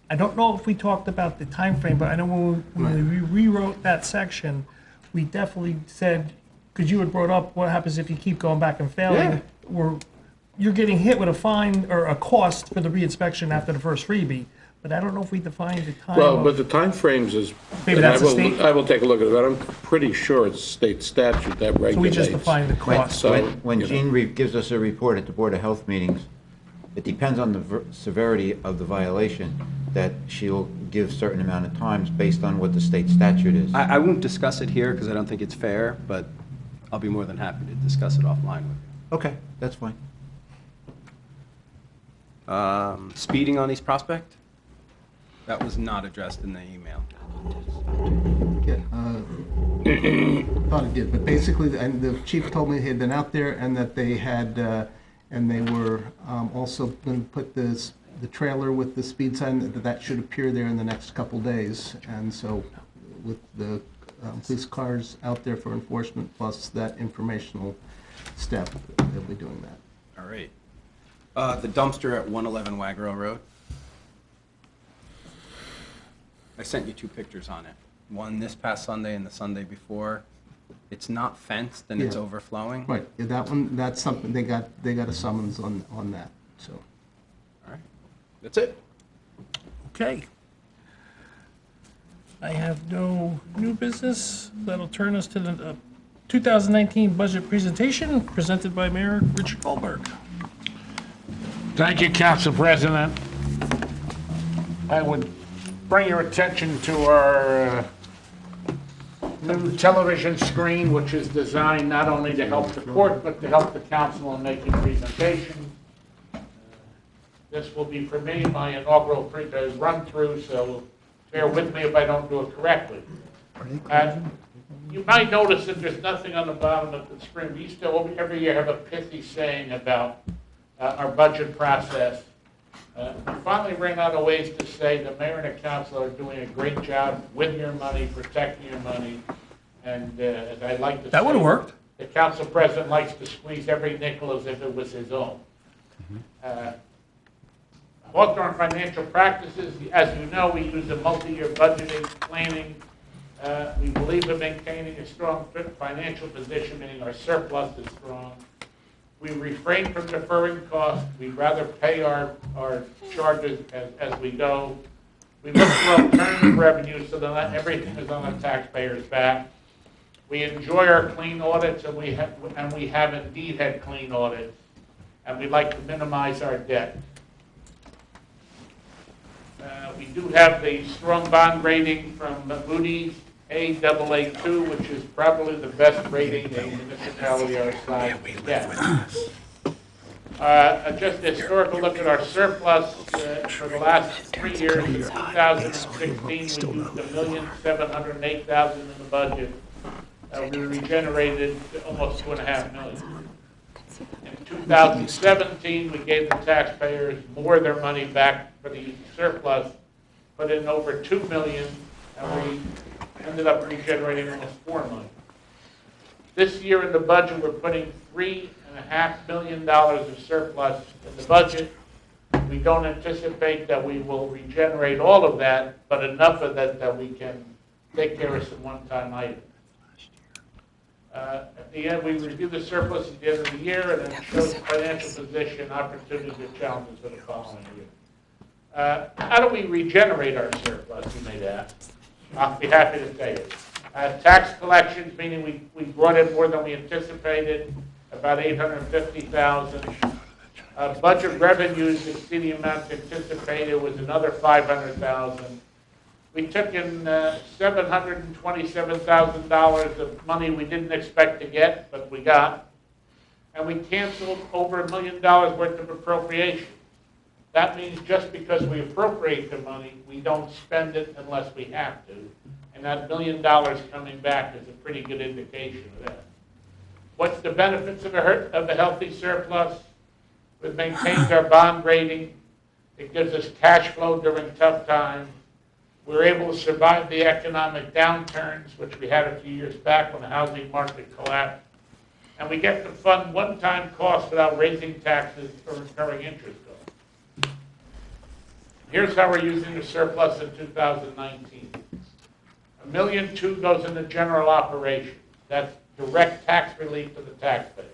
I don't know if we talked about the time frame, but I know when we rewrote that section, we definitely said, because you had brought up what happens if you keep going back and failing. You're getting hit with a fine or a cost for the reinspection after the first freebie, but I don't know if we defined the time. Well, of- but the timeframes is, Maybe and that's a state- I will take a look at it, but I'm pretty sure it's state statute that regulates. So we just defined the cost. So, When you know. Jean gives us a report at the Board of Health meetings, it depends on the severity of the violation, that she'll give certain amount of times based on what the state statute is. I won't discuss it here because I don't think it's fair, but I'll be more than happy to discuss it offline with you. Okay, that's fine. Speeding on East Prospect? That was not addressed in the email. Yeah, thought it did, but basically, and the chief told me he had been out there and that they had, and they were also going to put the trailer with the speed sign, that should appear there in the next couple days. And so with the police cars out there for enforcement, plus that informational step, they'll be doing that. All right. The dumpster at 111 Wagner Road. I sent you 2 pictures on it. One this past Sunday and the Sunday before. It's not fenced and it's Yeah. overflowing. Right, yeah, that one, that's something, they got a summons on that, so. All right. That's it. Okay. I have no new business. That'll turn us to the 2019 budget presentation presented by Mayor Richard Goldberg. Thank you, Council President. I would bring your attention to our new television screen, which is designed not only to help the court, but to help the council in making presentations. This will be, for me, my inaugural run-through, so bear with me if I don't do it correctly. And you might notice that there's nothing on the bottom of the screen. We used to, every year, have a pithy saying about our budget process. We finally ran out of ways to say the mayor and the council are doing a great job with your money, protecting your money, and as I like to say, That would've worked. The council president likes to squeeze every nickel as if it was his own. Hawthorne Financial Practices, as you know, we use a multi-year budgeting planning. We believe in maintaining a strong financial position, meaning our surplus is strong. We refrain from deferring costs. We'd rather pay our charges as we go. We look for alternative revenues so that not everything is on the taxpayer's back. We enjoy our clean audits, and we have indeed had clean audits, and we like to minimize our debt. We do have the strong bond rating from Moody's, Aa2, which is probably the best rating a municipality our size can get. Just a historical look at our surplus for the last 3 years. In 2016, we used $1,708,000 in the budget. We regenerated almost $2.5 million. In 2017, we gave the taxpayers more of their money back for the surplus, put in over $2 million, and we ended up regenerating almost $4 million. This year in the budget, we're putting $3.5 million of surplus in the budget. We don't anticipate that we will regenerate all of that, but enough of that we can take care of some one-time items. At the end, we review the surplus at the end of the year, and it shows the financial position, opportunities, and challenges for the following year. How do we regenerate our surplus, you may ask? I'll be happy to tell you. Tax collections, meaning we brought in more than we anticipated, about $850,000. Budget revenues exceeding the amount anticipated was another $500,000. We took in $727,000 of money we didn't expect to get, but we got. And we canceled over $1 million worth of appropriation. That means just because we appropriate the money, we don't spend it unless we have to. And that $1 million coming back is a pretty good indication of that. What's the benefits of a healthy surplus? We've maintained our bond rating. It gives us cash flow during tough times. We're able to survive the economic downturns, which we had a few years back when the housing market collapsed. And we get to fund one-time costs without raising taxes or incurring interest costs. Here's how we're using the surplus in 2019. $1.2 million goes into general operations. That's direct tax relief to the taxpayer.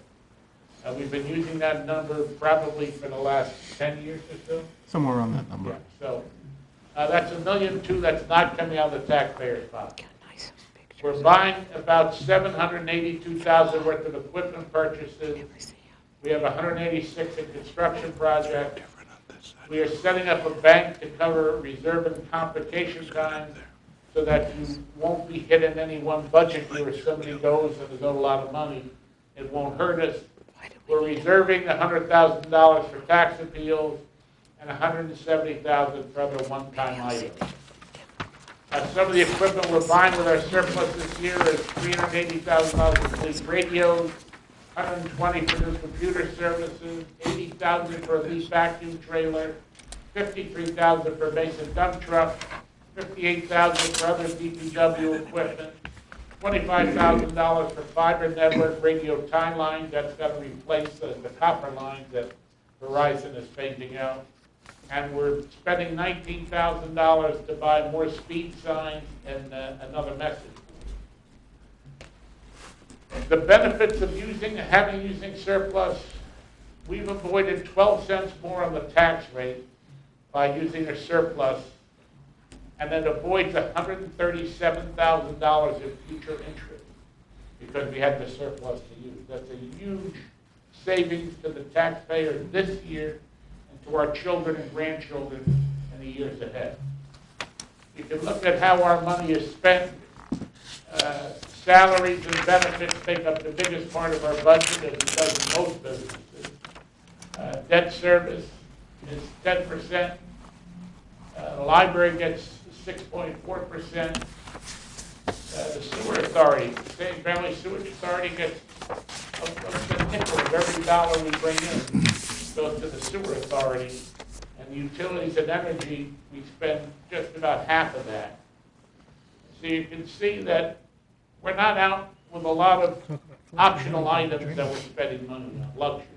We've been using that number probably for the last 10 years or so. Somewhere around that number. Yeah, so that's $1.2 million that's not coming out of the taxpayer's pocket. We're buying about $782,000 worth of equipment purchases. We have 186 in construction projects. We are setting up a bank to cover reserve and complication times so that you won't be hit in any one budget year if somebody goes and there's owed a lot of money. It won't hurt us. We're reserving $100,000 for tax appeals and $170,000 for other one-time items. Some of the equipment we're buying with our surplus this year is $380,000 for police radios, $120,000 for new computer services, $80,000 for a lease vacuum trailer, $53,000 for a basic dump truck, $58,000 for other DPW equipment, $25,000 for fiber network radio tie lines. That's got to replace the copper lines that Verizon is phasing out. And we're spending $19,000 to buy more speed signs and another message. The benefits of using surplus, we've avoided 12 cents more on the tax rate by using a surplus, and it avoids $137,000 in future interest because we had the surplus to use. That's a huge savings to the taxpayer this year and to our children and grandchildren in the years ahead. You can look at how our money is spent. Salaries and benefits take up the biggest part of our budget, as it does in most businesses. Debt service is 10%. The library gets 6.4%. The sewer authority, the State Valley Sewage Authority gets a nickel of every dollar we bring in goes to the sewer authority. And utilities and energy, we spend just about half of that. So you can see that we're not out with a lot of optional items that we're spending money on, luxury.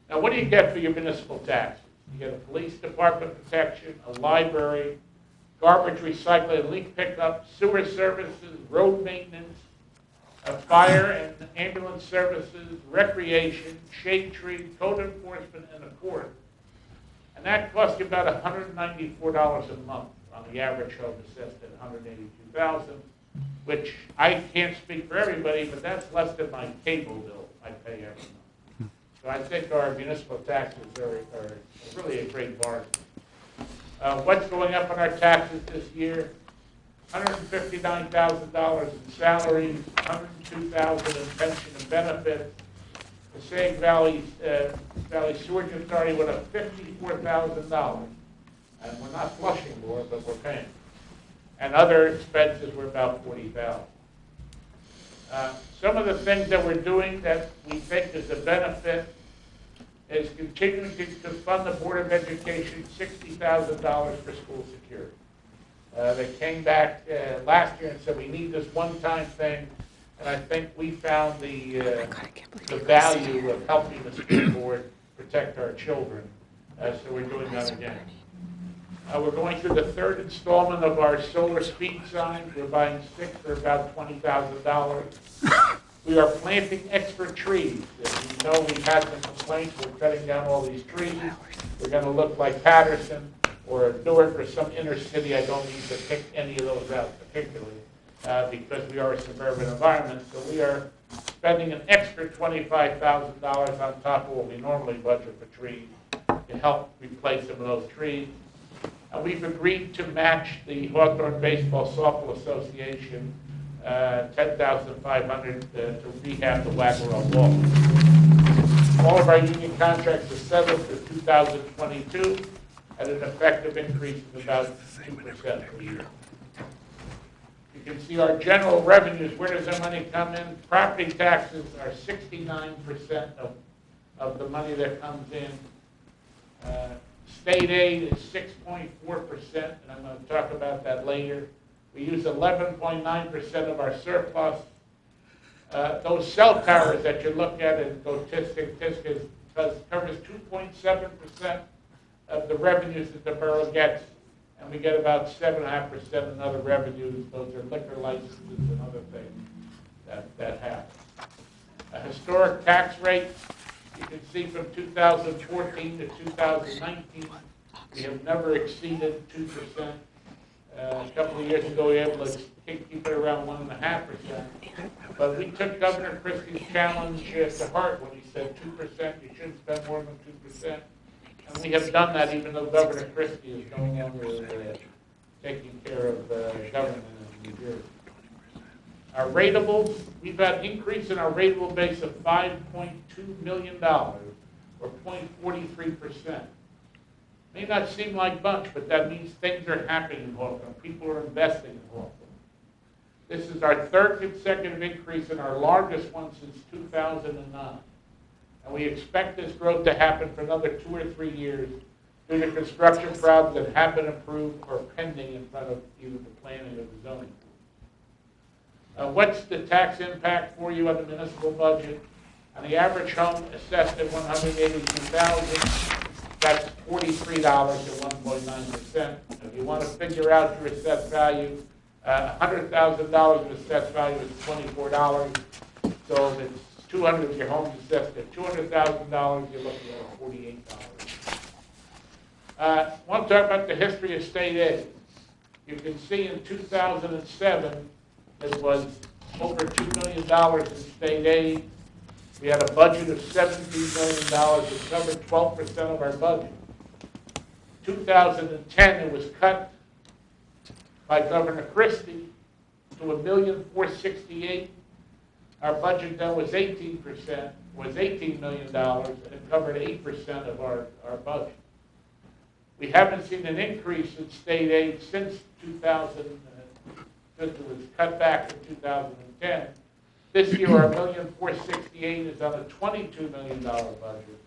Now, what do you get for your municipal taxes? You get a police department protection, a library, garbage recycling and leak pickup, sewer services, road maintenance, fire and ambulance services, recreation, shade tree, code enforcement, and a court. And that costs you about $194 a month on the average home assessed at $182,000, which I can't speak for everybody, but that's less than my cable bill I pay every month. So I think our municipal taxes are really a great bargain. What's going up on our taxes this year? $159,000 in salaries, $102,000 in pension and benefits. The Passaic Valley Sewage Authority went up $54,000. And we're not flushing more, but we're paying. And other expenses were about $40,000. Some of the things that we're doing that we think is a benefit, is continuing to fund the Board of Education $60,000 for school security. They came back last year and said, we need this one-time thing, and I think we found the value of helping the school board protect our children, so we're doing that again. We're going through the third installment of our solar speed signs. We're buying 6 for about $20,000. We are planting extra trees. As you know, we've had some complaints. We're cutting down all these trees. We're going to look like Patterson or Newark or some inner city. I don't need to pick any of those out particularly because we are a suburban environment. So we are spending an extra $25,000 on top of what we normally budget for trees to help replace some of those trees. We've agreed to match the Hawthorne Baseball Softball Association $10,500 to rehab the Wagner wall. All of our union contracts are settled for 2022 at an effective increase of about 2% per year. You can see our general revenues. Where does our money come in? Property taxes are 69% of the money that comes in. State aid is 6.4%, and I'm going to talk about that later. We use 11.9% of our surplus. Those cell towers that you look at in statistics covers 2.7% of the revenues that the borough gets, and we get about 7.5% in other revenues. Those are liquor licenses and other things that happen. A historic tax rate. You can see from 2014 to 2019, we have never exceeded 2%. A couple of years ago, we were able to keep it around 1.5%. But we took Governor Christie's challenge to heart when he said 2%, you shouldn't spend more than 2%. And we have done that even though Governor Christie is no longer taking care of government in New Jersey. Our ratables, we've had an increase in our rateable base of $5.2 million, or 0.43%. May not seem like much, but that means things are happening in Hawthorne. People are investing in Hawthorne. This is our third consecutive increase and our largest one since 2009. And we expect this growth to happen for another 2 or 3 years due to construction problems that have been approved or pending in front of either the planning or the zoning. What's the tax impact for you on the municipal budget? On the average home assessed at $182,000, that's $43 at 1.9%. If you want to figure out your assessed value, $100,000 of assessed value is $24. So if it's 200, if your home's assessed at $200,000, you're looking at $48. I want to talk about the history of state aid. You can see in 2007, it was over $2 million in state aid. We had a budget of $17 million. It covered 12% of our budget. 2010, it was cut by Governor Christie to $1,468,000. Our budget then was 18%, was $18 million, and it covered 8% of our budget. We haven't seen an increase in state aid since 2000. Since it was cut back in 2010. This year, our $1,468,000 is on a $22 million budget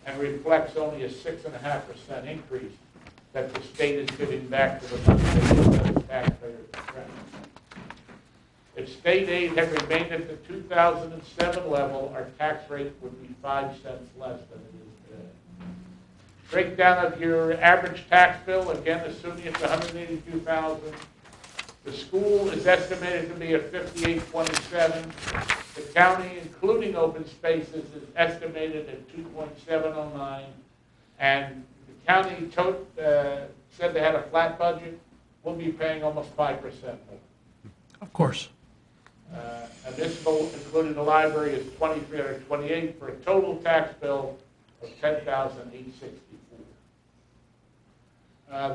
and reflects only a 6.5% increase that the state is giving back to the money the taxpayers. If state aid had remained at the 2007 level, our tax rate would be 5 cents less than it is today. Breakdown of your average tax bill, again, assuming it's $182,000. The school is estimated to be at $58.27. The county, including open spaces, is estimated at $2.709. And the county said they had a flat budget. We'll be paying almost 5% more. Of course. Municipal, including the library, is $2,328 for a total tax bill of $10,864.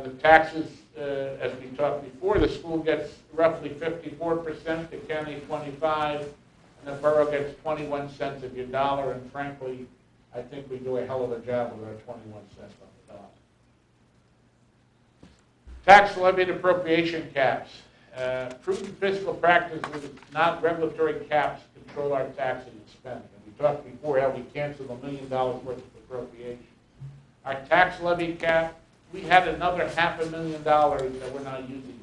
The taxes, as we talked before, the school gets roughly 54%, the county 25%, and the borough gets 21 cents of your dollar. And frankly, I think we do a hell of a job with our 21 cents on the dollar. Tax levy and appropriation caps. Prudent fiscal practices, not regulatory caps, control our taxing and spending. And We talked before how we canceled $1 million worth of appropriation. Our tax levy cap, we had another $500,000 that we're not using this year.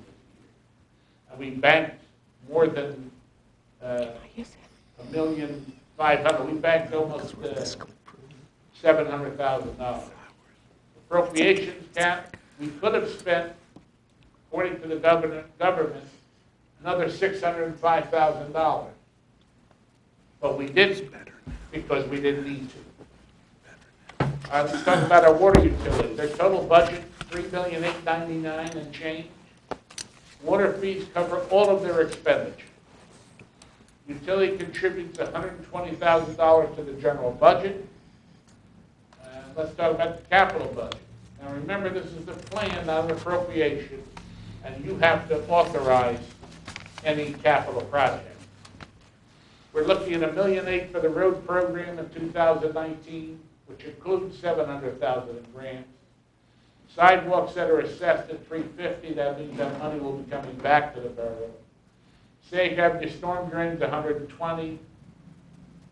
And we banked more than $1,500,000. We banked almost $700,000. Appropriations cap, we could have spent, according to the government, another $605,000. But we didn't, because we didn't need to. Let's talk about our water utilities. Their total budget, $3,899,000 and change. Water fees cover all of their expenditure. Utility contributes $120,000 to the general budget. Let's talk about the capital budget. Now remember, this is the plan, not an appropriation, and you have to authorize any capital project. We're looking at $1.8 million for the road program in 2019, which includes $700,000 in grants. Sidewalks that are assessed at $350,000, that means that money will be coming back to the borough. Sage Avenue storm drains, $120,000.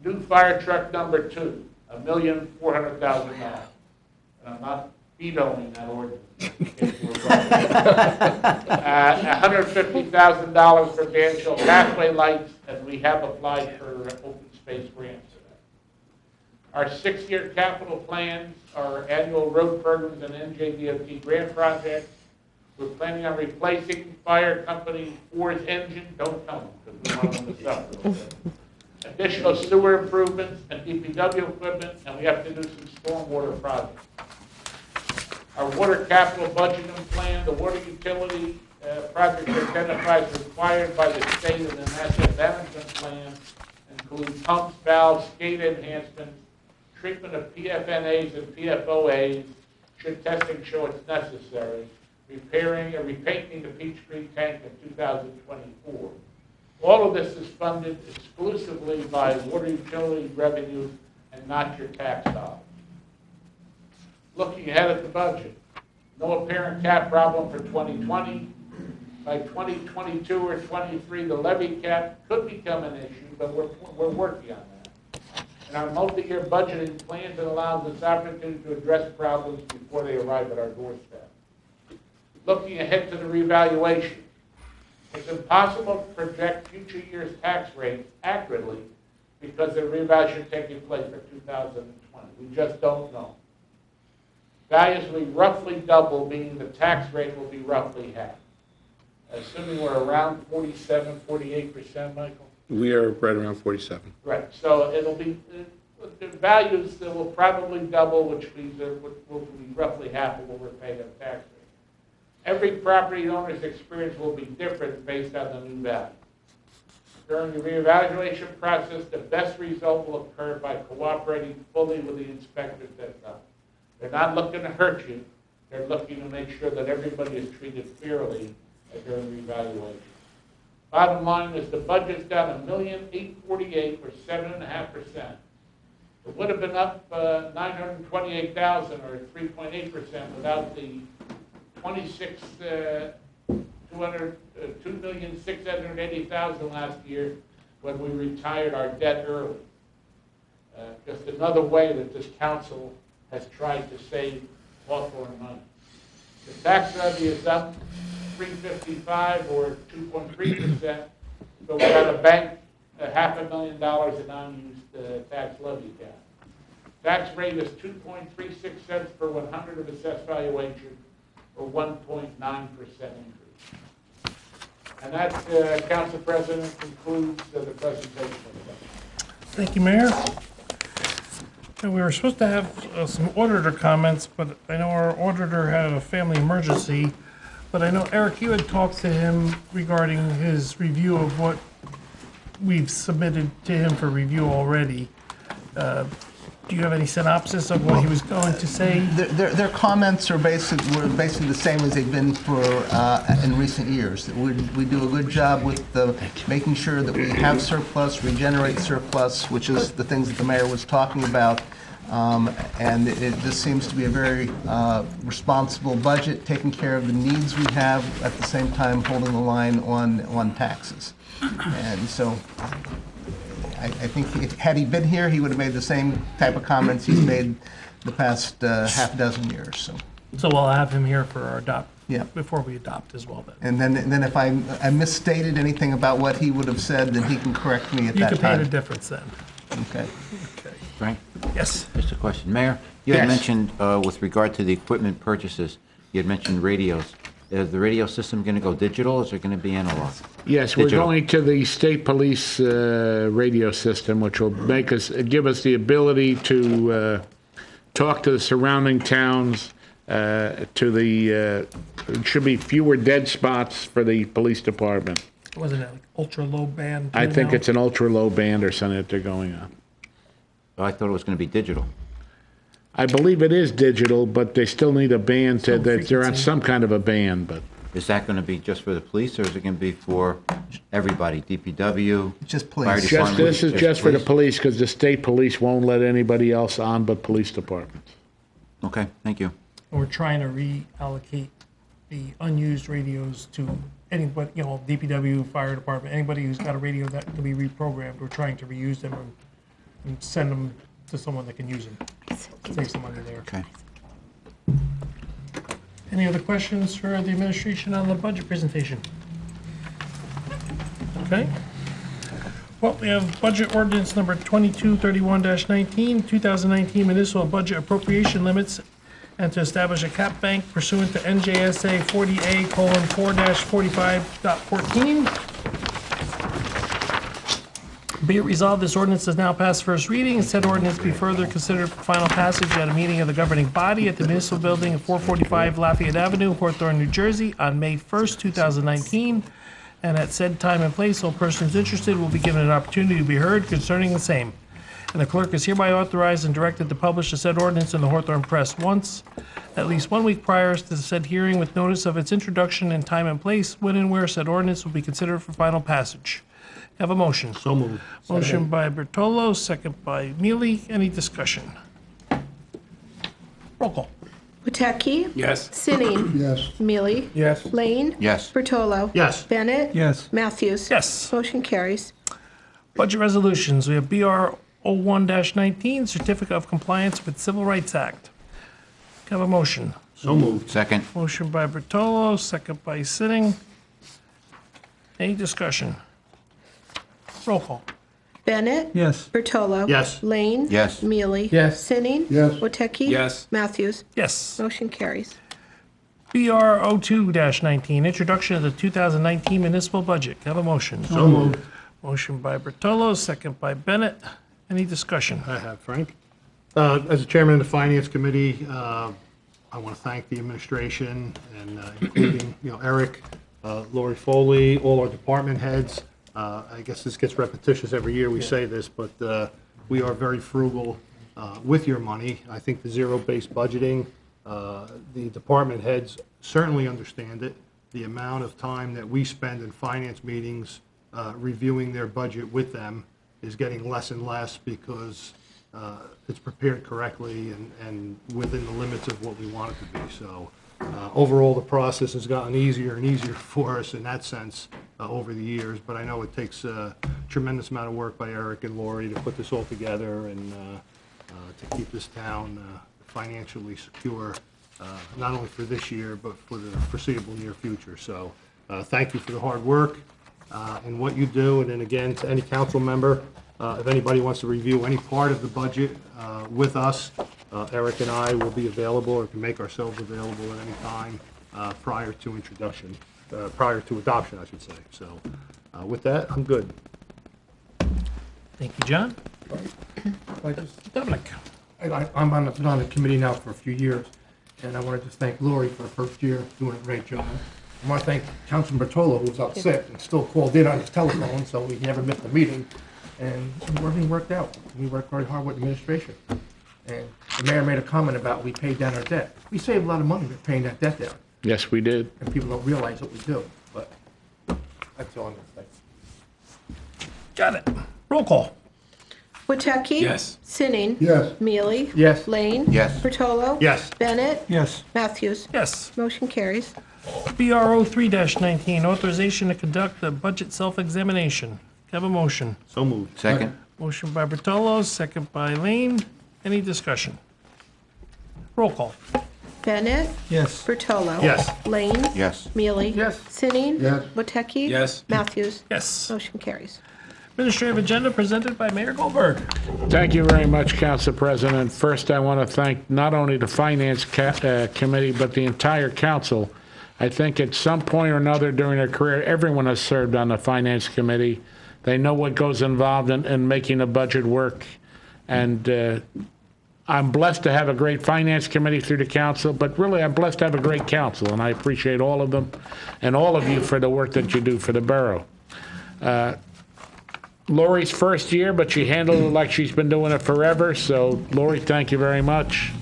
New fire truck number 2, $1,400,000. And I'm not vetoing that ordinance. $150,000 for Danville pathway lights, and we have applied for open space grants for that. Our 6-year capital plans, our annual road programs and NJDOT grant projects. We're planning on replacing fire company 4's engine. Don't tell them, because we want them to suffer. Additional sewer improvements and DPW equipment, and we have to do some stormwater projects. Our water capital budgeting plan, the water utility projects identified as required by the state and the national management plan include pumps, valves, skate enhancements, treatment of PFNAs and PFOAs, should testing show it's necessary, repairing and repainting the Peachtree tank in 2024. All of this is funded exclusively by water utility revenue and not your tax dollars. Looking ahead at the budget, no apparent cap problem for 2020. By 2022 or 23, the levy cap could become an issue, but we're working on that. And our multi-year budgeting plans allows us opportunity to address problems before they arrive at our doorstep. Looking ahead to the revaluation, it's impossible to project future year's tax rates accurately because the revaluation is taking place for 2020. We just don't know. Values will be roughly double, meaning the tax rate will be roughly half. Assuming we're around 47, 48%, Michael? We are right around 47. Right, so it'll be, the values that will probably double, which means that will be roughly half of what we're paying on tax rate. Every property owner's experience will be different based on the new value. During the reevaluation process, the best result will occur by cooperating fully with the inspectors that come. They're not looking to hurt you. They're looking to make sure that everybody is treated fairly during the evaluation. Bottom line is the budget's down $1,848,000 or 7.5%. It would have been up $928,000 or 3.8% without the $2,680,000 last year when we retired our debt early. Just another way that this council has tried to save Hawthorne money. The tax levy is up $355 or 2.3%, but we got a bank $500,000 in unused tax levy cap. Tax rate is 2.36 cents per 100 of assessed valuation, or 1.9% increase. And that, Council President, concludes the presentation. Thank you, Mayor. And we were supposed to have some auditor comments, but I know our auditor had a family emergency. But I know, Eric, you had talked to him regarding his review of what we've submitted to him for review already. Do you have any synopsis of what he was going to say? Their comments were basically the same as they've been for in recent years. We do a good job with making sure that we have surplus, regenerate surplus, which is the things that the mayor was talking about. And it just seems to be a very responsible budget, taking care of the needs we have, at the same time holding the line on taxes. And so I think had he been here, he would have made the same type of comments he's made the past half dozen years, so. So we'll have him here for our Yeah. before we adopt as well then. And then if I misstated anything about what he would have said, then he can correct me at You that can pay the time. difference then. Okay. Frank? Yes. Just a question. Mayor, you had Yes. mentioned, with regard to the equipment purchases, you had mentioned radios. Is the radio system going to go digital, or is it going to be analog? Yes, we're Digital. going to the state police radio system, which will give us the ability to talk to the surrounding towns, it should be fewer dead spots for the police department. Wasn't it like ultra-low band? I too think now? it's an ultra-low band or something that they're going on. Oh, I thought it was going to be digital. I believe it is digital, but they still need a band Some they're on frequency. some kind of a band, but Is that going to be just for the police, or is it going to be for everybody? DPW? Just Fire police. department? this is just for the police, because the state police won't let anybody else on but police departments. Okay, thank you. We're trying to reallocate the unused radios to anybody, DPW, fire department, anybody who's got a radio that can be reprogrammed. We're trying to reuse them and send them to someone that can use them. Save some money there. Okay. Any other questions for the administration on the budget presentation? Okay. Well, we have budget ordinance number 2231-19, 2019 municipal budget appropriation limits, and to establish a cap bank pursuant to NJSA 40A:4-45.14. Be it resolved, this ordinance is now past first reading, and said ordinance be further considered for final passage at a meeting of the governing body at the municipal building at 445 Lafayette Avenue, Hawthorne, New Jersey, on May 1st, 2019. And at said time and place, all persons interested will be given an opportunity to be heard concerning the same. And the clerk is hereby authorized and directed to publish the said ordinance in the Hawthorne Press once, at least 1 week prior to the said hearing, with notice of its introduction and time and place when and where said ordinance will be considered for final passage. Have a motion. So moved. Motion by Bertolo, second by Mealy. Any discussion? Roll call. Watecki. Yes. Sinning. Yes. Mealy. Yes. Lane. Yes. Bertolo. Yes. Bennett. Yes. Matthews. Yes. Motion carries. Budget resolutions. We have BR 01-19, Certificate of Compliance with Civil Rights Act. Have a motion. So moved. Second? Motion by Bertolo, second by Sitting. Any discussion? Roll call. Bennett. Yes. Bertolo. Yes. Lane. Yes. Mealy. Yes. Sinning. Yes. Watecki. Yes. Matthews. Yes. Motion carries. BR 02-19, Introduction of the 2019 Municipal Budget. Have a motion. So moved. Motion by Bertolo, second by Bennett. Any discussion? I have, Frank. As the chairman of the Finance Committee, I want to thank the administration and including, Eric, Lori Foley, all our department heads. I guess this gets repetitious every year we say this, but we are very frugal with your money. I think the zero-based budgeting, the department heads certainly understand it. The amount of time that we spend in finance meetings reviewing their budget with them is getting less and less because it's prepared correctly and within the limits of what we want it to be. So overall, the process has gotten easier and easier for us in that sense over the years. But I know it takes a tremendous amount of work by Eric and Lori to put this all together and to keep this town financially secure, not only for this year, but for the foreseeable near future. So thank you for the hard work and what you do. And then again, to any council member, if anybody wants to review any part of the budget with us, Eric and I will be available or can make ourselves available at any time prior to adoption, I should say. So with that, I'm good. Thank you, John. Dominic. I'm on the committee now for a few years, and I want to just thank Lori for her first year doing a great job. I want to thank Councilman Bertolo, who was out sick and still called in on his telephone, so he never missed a meeting. And everything worked out. We worked very hard with administration. And the mayor made a comment about we paid down our debt. We saved a lot of money by paying that debt down, Yes, we did. and people don't realize what we do. But that's all I'm going to say. Got it. Roll call. Watecki. Yes. Sinning. Yes. Mealy. Yes. Lane. Yes. Bertolo. Yes. Bennett. Yes. Matthews. Yes. Motion carries. BR 03-19, Authorization to conduct the budget self-examination. Have a motion. So moved. Second? Motion by Bertolo, second by Lane. Any discussion? Roll call. Bennett. Yes. Bertolo. Yes. Lane. Yes. Mealy. Yes. Sinning. Yes. Woteki. Yes. Matthews. Yes. Motion carries. Administrative agenda presented by Mayor Goldberg. Thank you very much, Council President. First, I want to thank not only the Finance Committee, but the entire council. I think at some point or another during their career, everyone has served on the Finance Committee. They know what goes involved in making a budget work. And I'm blessed to have a great Finance Committee through the council, but really I'm blessed to have a great council, and I appreciate all of them and all of you for the work that you do for the borough. Lori's first year, but she handled it like she's been doing it forever. So, Lori, thank you very much.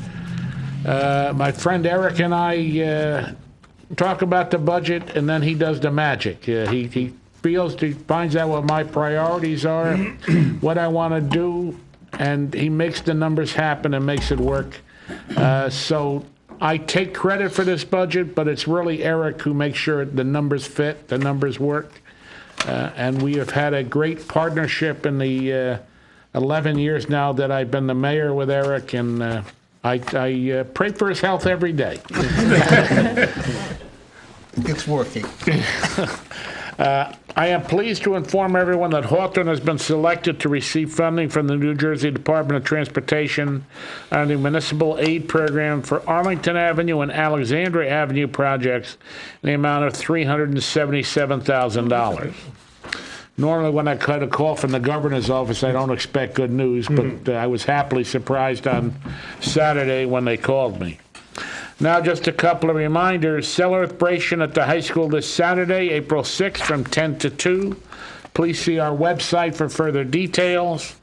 My friend Eric and I talk about the budget, and then he does the magic. He finds out what my priorities are, what I want to do, and he makes the numbers happen and makes it work. So I take credit for this budget, but it's really Eric who makes sure the numbers fit, the numbers work. And we have had a great partnership in the 11 years now that I've been the mayor with Eric, and I pray for his health every day. It's working. I am pleased to inform everyone that Hawthorne has been selected to receive funding from the New Jersey Department of Transportation on the Municipal Aid Program for Arlington Avenue and Alexandria Avenue projects in the amount of $377,000. Normally, when I cut a call from the governor's office, I don't expect good news, but I was happily surprised on Saturday when they called me. Now, just a couple of reminders. Celebration at the high school this Saturday, April 6th, from 10 to 2. Please see our website for further details.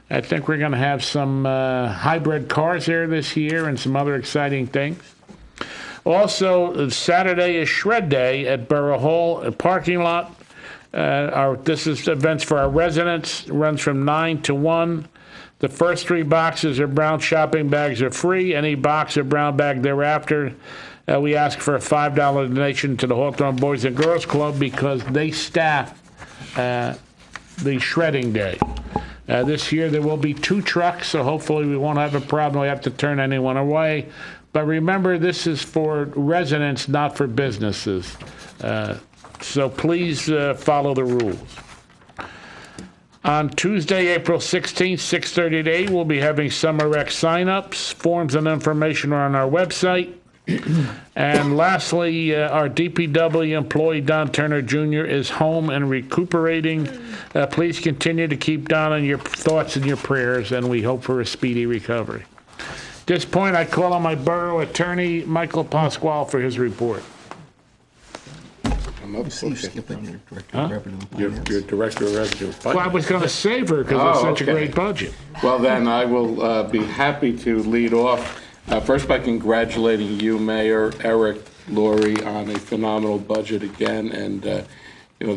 I think we're going to have some hybrid cars there this year and some other exciting things. Also, Saturday is Shred Day at Borough Hall, a parking lot. This is events for our residents. It runs from 9 to 1. The first 3 boxes of brown shopping bags are free. Any box or brown bag thereafter, we ask for a $5 donation to the Hawthorne Boys and Girls Club because they staff the shredding day. This year there will be 2 trucks, so hopefully we won't have a problem. We have to turn anyone away. But remember, this is for residents, not for businesses. So please follow the rules. On Tuesday, April 16th, 6:30 to 8, we'll be having Summer Rec sign-ups. Forms and information are on our website. And lastly, our DPW employee, Don Turner Jr., is home and recuperating. Please continue to keep Don in your thoughts and your prayers, and we hope for a speedy recovery. At this point, I call on my borough attorney, Michael Pasquale, for his report. Skipping your director of revenue. Your director of revenue. Well, I was going to save her because it's such a great budget. Well, then I will be happy to lead off. First by congratulating you, Mayor, Eric, Lori, on a phenomenal budget again. And, the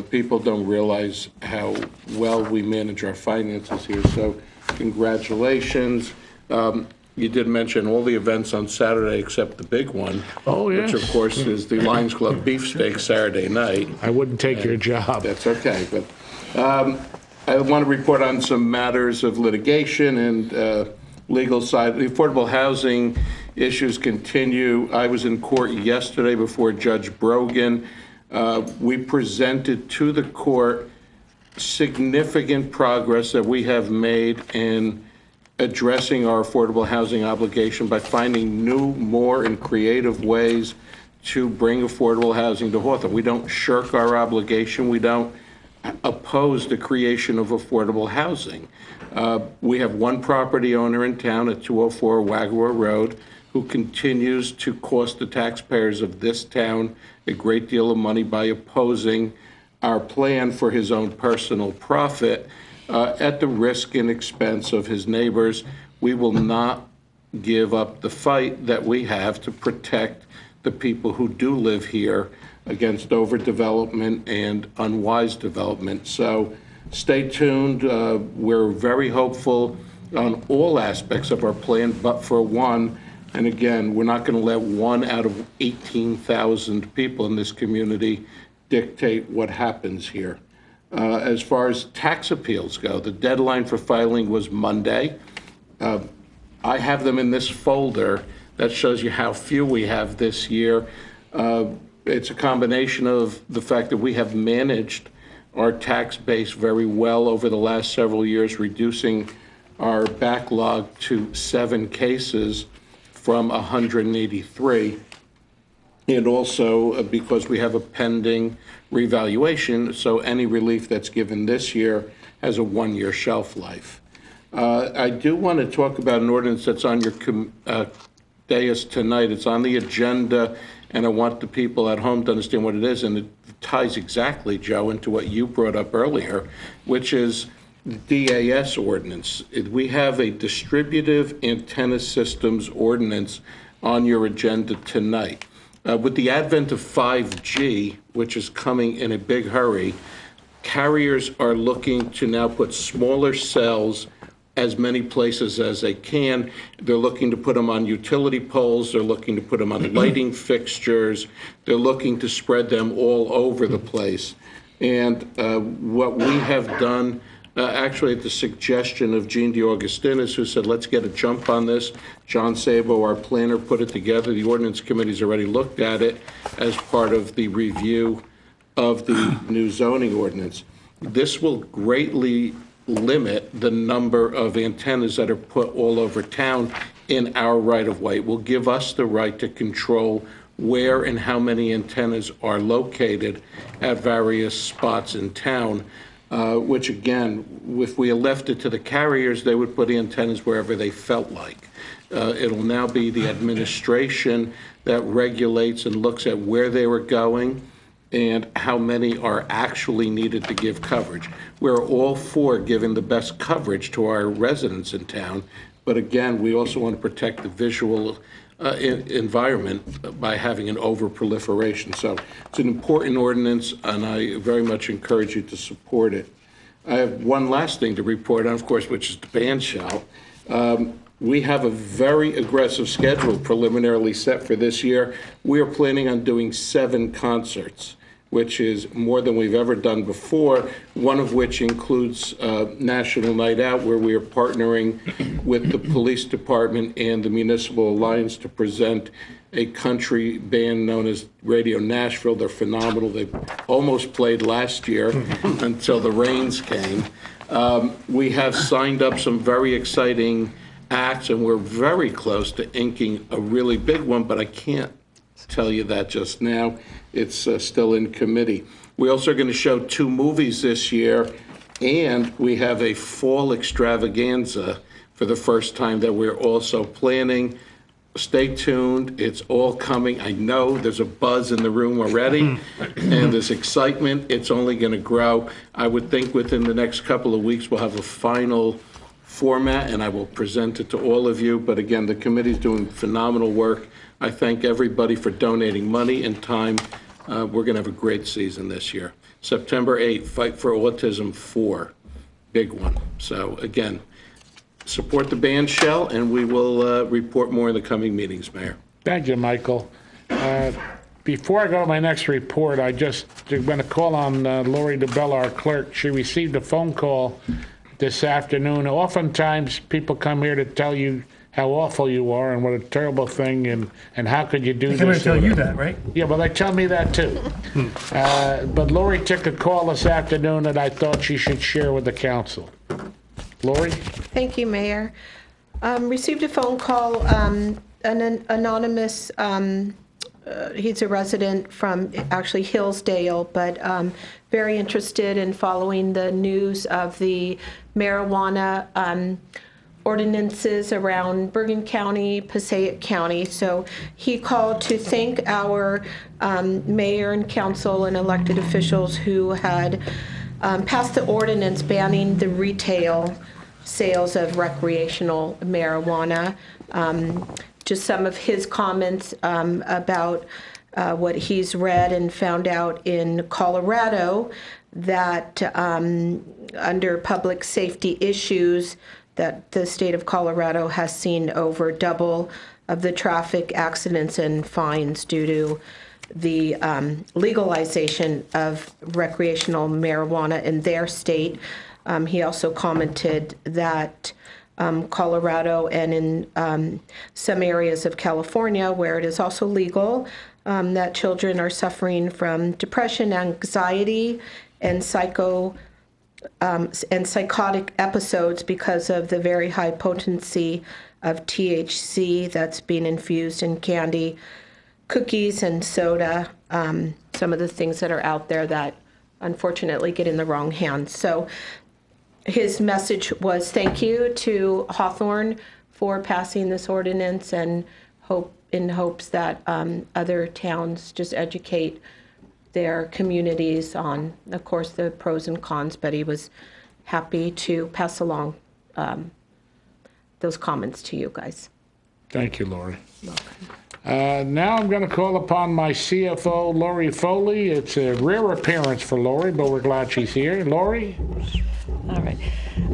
people don't realize how well we manage our finances here. So congratulations. You did mention all the events on Saturday except the big one. Oh, yes. Which, of course, is the Lions Club beefsteak Saturday night. I wouldn't take your job. That's okay. But I want to report on some matters of litigation and legal side. The affordable housing issues continue. I was in court yesterday before Judge Brogan. We presented to the court significant progress that we have made in addressing our affordable housing obligation by finding new, more, and creative ways to bring affordable housing to Hawthorne. We don't shirk our obligation. We don't oppose the creation of affordable housing. We have one property owner in town at 204 Wagner Road who continues to cost the taxpayers of this town a great deal of money by opposing our plan for his own personal profit. At the risk and expense of his neighbors. We will not give up the fight that we have to protect the people who do live here against overdevelopment and unwise development. So stay tuned. We're very hopeful on all aspects of our plan, but for one, and again, we're not going to let 1 out of 18,000 people in this community dictate what happens here. As far as tax appeals go, the deadline for filing was Monday. I have them in this folder that shows you how few we have this year. It's a combination of the fact that we have managed our tax base very well over the last several years, reducing our backlog to 7 cases from 183. And also because we have a pending revaluation, so any relief that's given this year has a 1-year shelf life. I do want to talk about an ordinance that's on your dais tonight. It's on the agenda, and I want the people at home to understand what it is, and it ties exactly, Joe, into what you brought up earlier, which is DAS ordinance. We have a distributive antenna systems ordinance on your agenda tonight. With the advent of 5G, which is coming in a big hurry, carriers are looking to now put smaller cells as many places as they can. They're looking to put them on utility poles. They're looking to put them on lighting fixtures. They're looking to spread them all over the place. And what we have done, actually at the suggestion of Gene DeAugustinis, who said, let's get a jump on this. John Sabo, our planner, put it together. The ordinance committee's already looked at it as part of the review of the new zoning ordinance. This will greatly limit the number of antennas that are put all over town in our right-of-way. It will give us the right to control where and how many antennas are located at various spots in town, which again, if we left it to the carriers, they would put antennas wherever they felt like. It'll now be the administration that regulates and looks at where they were going and how many are actually needed to give coverage. We're all for giving the best coverage to our residents in town, but again, we also want to protect the visual environment by having an over-proliferation. So it's an important ordinance, and I very much encourage you to support it. I have one last thing to report on, of course, which is the band shell. We have a very aggressive schedule preliminarily set for this year. We are planning on doing 7 concerts, which is more than we've ever done before, one of which includes National Night Out, where we are partnering with the police department and the Municipal Alliance to present a country band known as Radio Nashville. They're phenomenal. They almost played last year until the rains came. We have signed up some very exciting acts, and we're very close to inking a really big one, but I can't tell you that just now. It's still in committee. We also are going to show 2 movies this year, and we have a fall extravaganza for the first time that we're also planning. Stay tuned. It's all coming. I know there's a buzz in the room already, and there's excitement. It's only going to grow. I would think within the next couple of weeks we'll have a final format, and I will present it to all of you. But again, the committee's doing phenomenal work. I thank everybody for donating money and time. We're going to have a great season this year. September 8th, Fight for Autism 4, big one. So again, support the band shell, and we will report more in the coming meetings, Mayor. Thank you, Michael. Before I go to my next report, I just want to call on Lori DeBella, our clerk. She received a phone call this afternoon. Oftentimes, people come here to tell you how awful you are and what a terrible thing, and how could you do this? They come here to tell you that, right? Yeah, well, they tell me that too. But Lori took a call this afternoon that I thought she should share with the council. Lori? Thank you, Mayor. Received a phone call, an anonymous, he's a resident from actually Hillsdale, but very interested in following the news of the marijuana ordinances around Bergen County, Passaic County. So he called to thank our mayor and council and elected officials who had passed the ordinance banning the retail sales of recreational marijuana. Just some of his comments about what he's read and found out in Colorado, that under public safety issues, that the state of Colorado has seen over double of the traffic accidents and fines due to the legalization of recreational marijuana in their state. He also commented that Colorado and in some areas of California where it is also legal, that children are suffering from depression, anxiety, and psychotic episodes because of the very high potency of THC that's being infused in candy, cookies, and soda, some of the things that are out there that unfortunately get in the wrong hands. So his message was thank you to Hawthorne for passing this ordinance, and in hopes that other towns just educate their communities on, of course, the pros and cons, but he was happy to pass along those comments to you guys. Thank you, Lori. Now I'm going to call upon my CFO, Lori Foley. It's a rare appearance for Lori, but we're glad she's here. Lori? All right.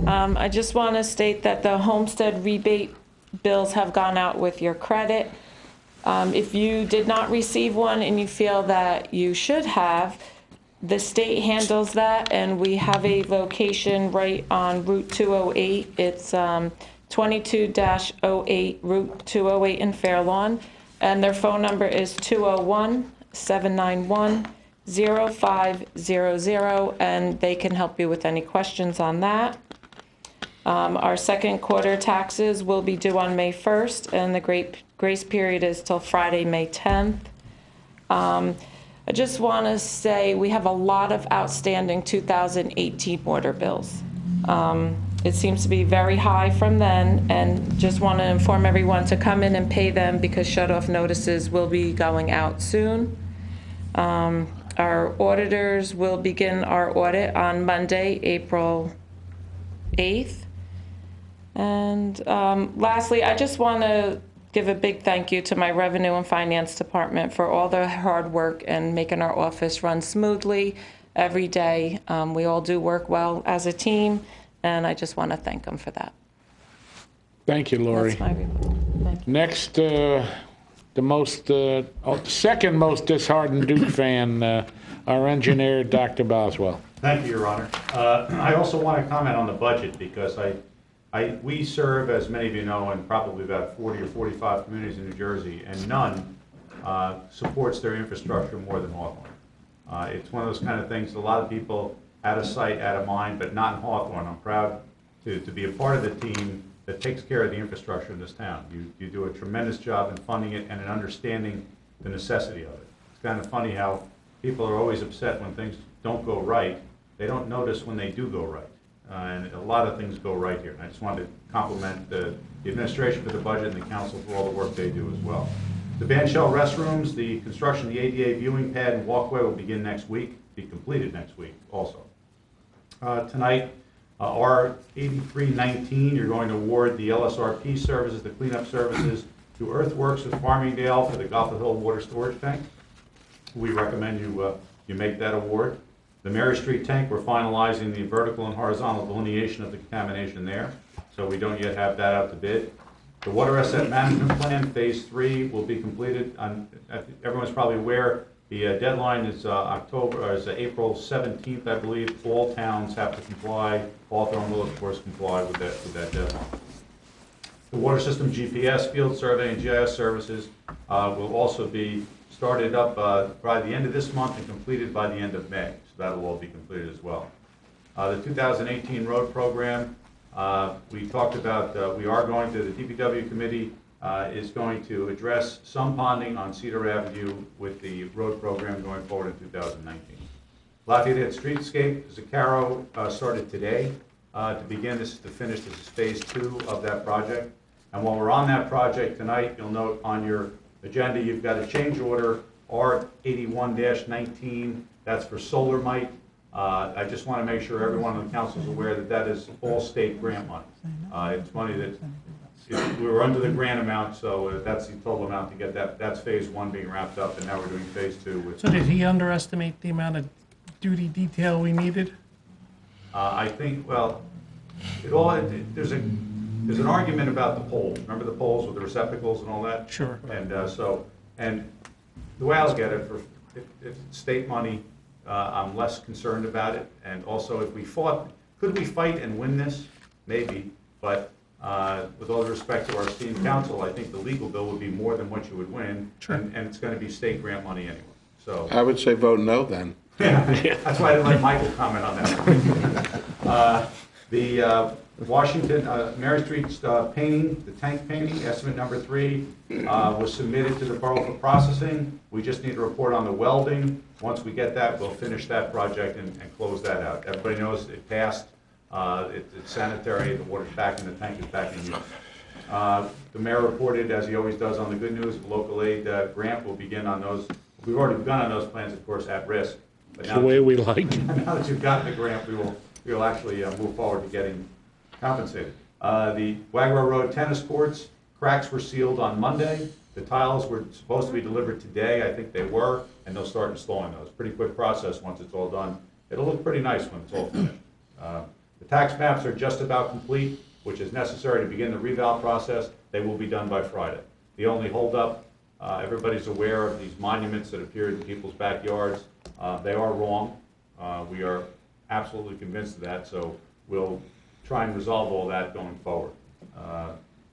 I just want to state that the Homestead rebate bills have gone out with your credit. If you did not receive one and you feel that you should have, the state handles that, and we have a location right on Route 208. It's 22-08 Route 208 in Fairlawn, and their phone number is 201-791-0500, and they can help you with any questions on that. Our second quarter taxes will be due on May 1st, and the grace period is till Friday, May 10th. I just want to say we have a lot of outstanding 2018 water bills. It seems to be very high from then, and just want to inform everyone to come in and pay them because shut-off notices will be going out soon. Our auditors will begin our audit on Monday, April 8th. And lastly, I just want to give a big thank you to my Revenue and Finance Department for all their hard work and making our office run smoothly every day. We all do work well as a team, and I just want to thank them for that. Thank you, Lori. That's my report. Thank you. Next, the second most disheartened Duke fan, our engineer, Dr. Boswell. Thank you, Your Honor. I also want to comment on the budget because we serve, as many of you know, in probably about 40 or 45 communities in New Jersey, and none supports their infrastructure more than Hawthorne. It's one of those kind of things, a lot of people out of sight, out of mind, but not in Hawthorne. I'm proud to be a part of the team that takes care of the infrastructure in this town. You do a tremendous job in funding it and in understanding the necessity of it. It's kind of funny how people are always upset when things don't go right. They don't notice when they do go right. And a lot of things go right here. And I just wanted to compliment the administration for the budget and the council for all the work they do as well. The band shell restrooms, the construction of the ADA viewing pad and walkway will begin next week, be completed next week also. Tonight, R 8319, you're going to award the LSRP services, the cleanup services, to Earthworks of Farmingdale for the Gothic Hill water storage tank. We recommend you make that award. The Mary Street tank, we're finalizing the vertical and horizontal delineation of the contamination there, so we don't yet have that out to bid. The water asset management plan, phase 3, will be completed. Everyone's probably aware the deadline is April 17th, I believe. All towns have to comply. Hawthorne will, of course, comply with that deadline. The water system GPS, field survey, and GIS services will also be started up by the end of this month and completed by the end of May. So that will all be completed as well. The 2018 road program, we talked about, we are going to, the DPW committee is going to address some ponding on Cedar Avenue with the road program going forward in 2019. Lafayette Streetscape, Zaccaro started today to begin. This is to finish. This is phase 2 of that project. And while we're on that project tonight, you'll note on your agenda you've got a change order R81-19. That's for solar mite. I just want to make sure everyone on the council is aware that that is all state grant money. It's money that we were under the grant amount, so that's the total amount to get that. That's phase 1 being wrapped up, and now we're doing phase 2 with. So did he underestimate the amount of duty detail we needed? I think, well, there's an argument about the poles. Remember the poles with the receptacles and all that? Sure. And the way I look at it, if it's state money, I'm less concerned about it. And also, if we fought, could we fight and win this? Maybe. But with all due respect to our esteemed council, I think the legal bill would be more than what you would win. Sure. And it's going to be state grant money anyway. So I would say vote no then. yeah, that's why I didn't let Michael comment on that. The Washington, Mary Street painting, the tank painting, estimate number 3, was submitted to the borough for processing. We just need a report on the welding. Once we get that, we'll finish that project and close that out. Everybody knows it passed. It's sanitary, the water's back in the tank, is back in use. The mayor reported, as he always does on the good news, the local aid grant will begin on those. We've already begun on those plans, of course, at risk. But It's the way we like it. now that you've gotten the grant, we will actually move forward to getting compensated. The Wagner Road tennis courts, cracks were sealed on Monday. The tiles were supposed to be delivered today. I think they were, and they'll start installing those. Pretty quick process once it's all done. It'll look pretty nice when it's all finished. The tax maps are just about complete, which is necessary to begin the reval process. They will be done by Friday. The only holdup, everybody's aware of these monuments that appear in people's backyards. They are wrong. We are absolutely convinced of that, so we'll try and resolve all that going forward.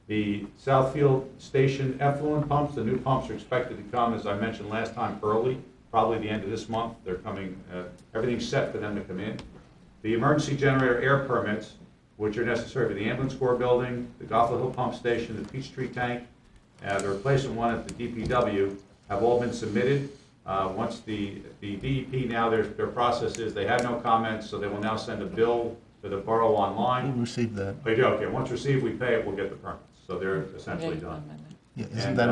The Southfield Station effluent pumps, the new pumps are expected to come, as I mentioned last time, early, probably the end of this month. They're coming, everything's set for them to come in. The emergency generator air permits, which are necessary for the ambulance corps building, the Goffler Hill pump station, the Peachtree tank, the replacement one at the DPW, have all been submitted. Once the DEP now, their process is they had no comments, so they will now send a bill to the borough online. We received that. They do, okay. Once received, we pay it, we'll get the permits. So they're essentially done. Yeah, isn't And, that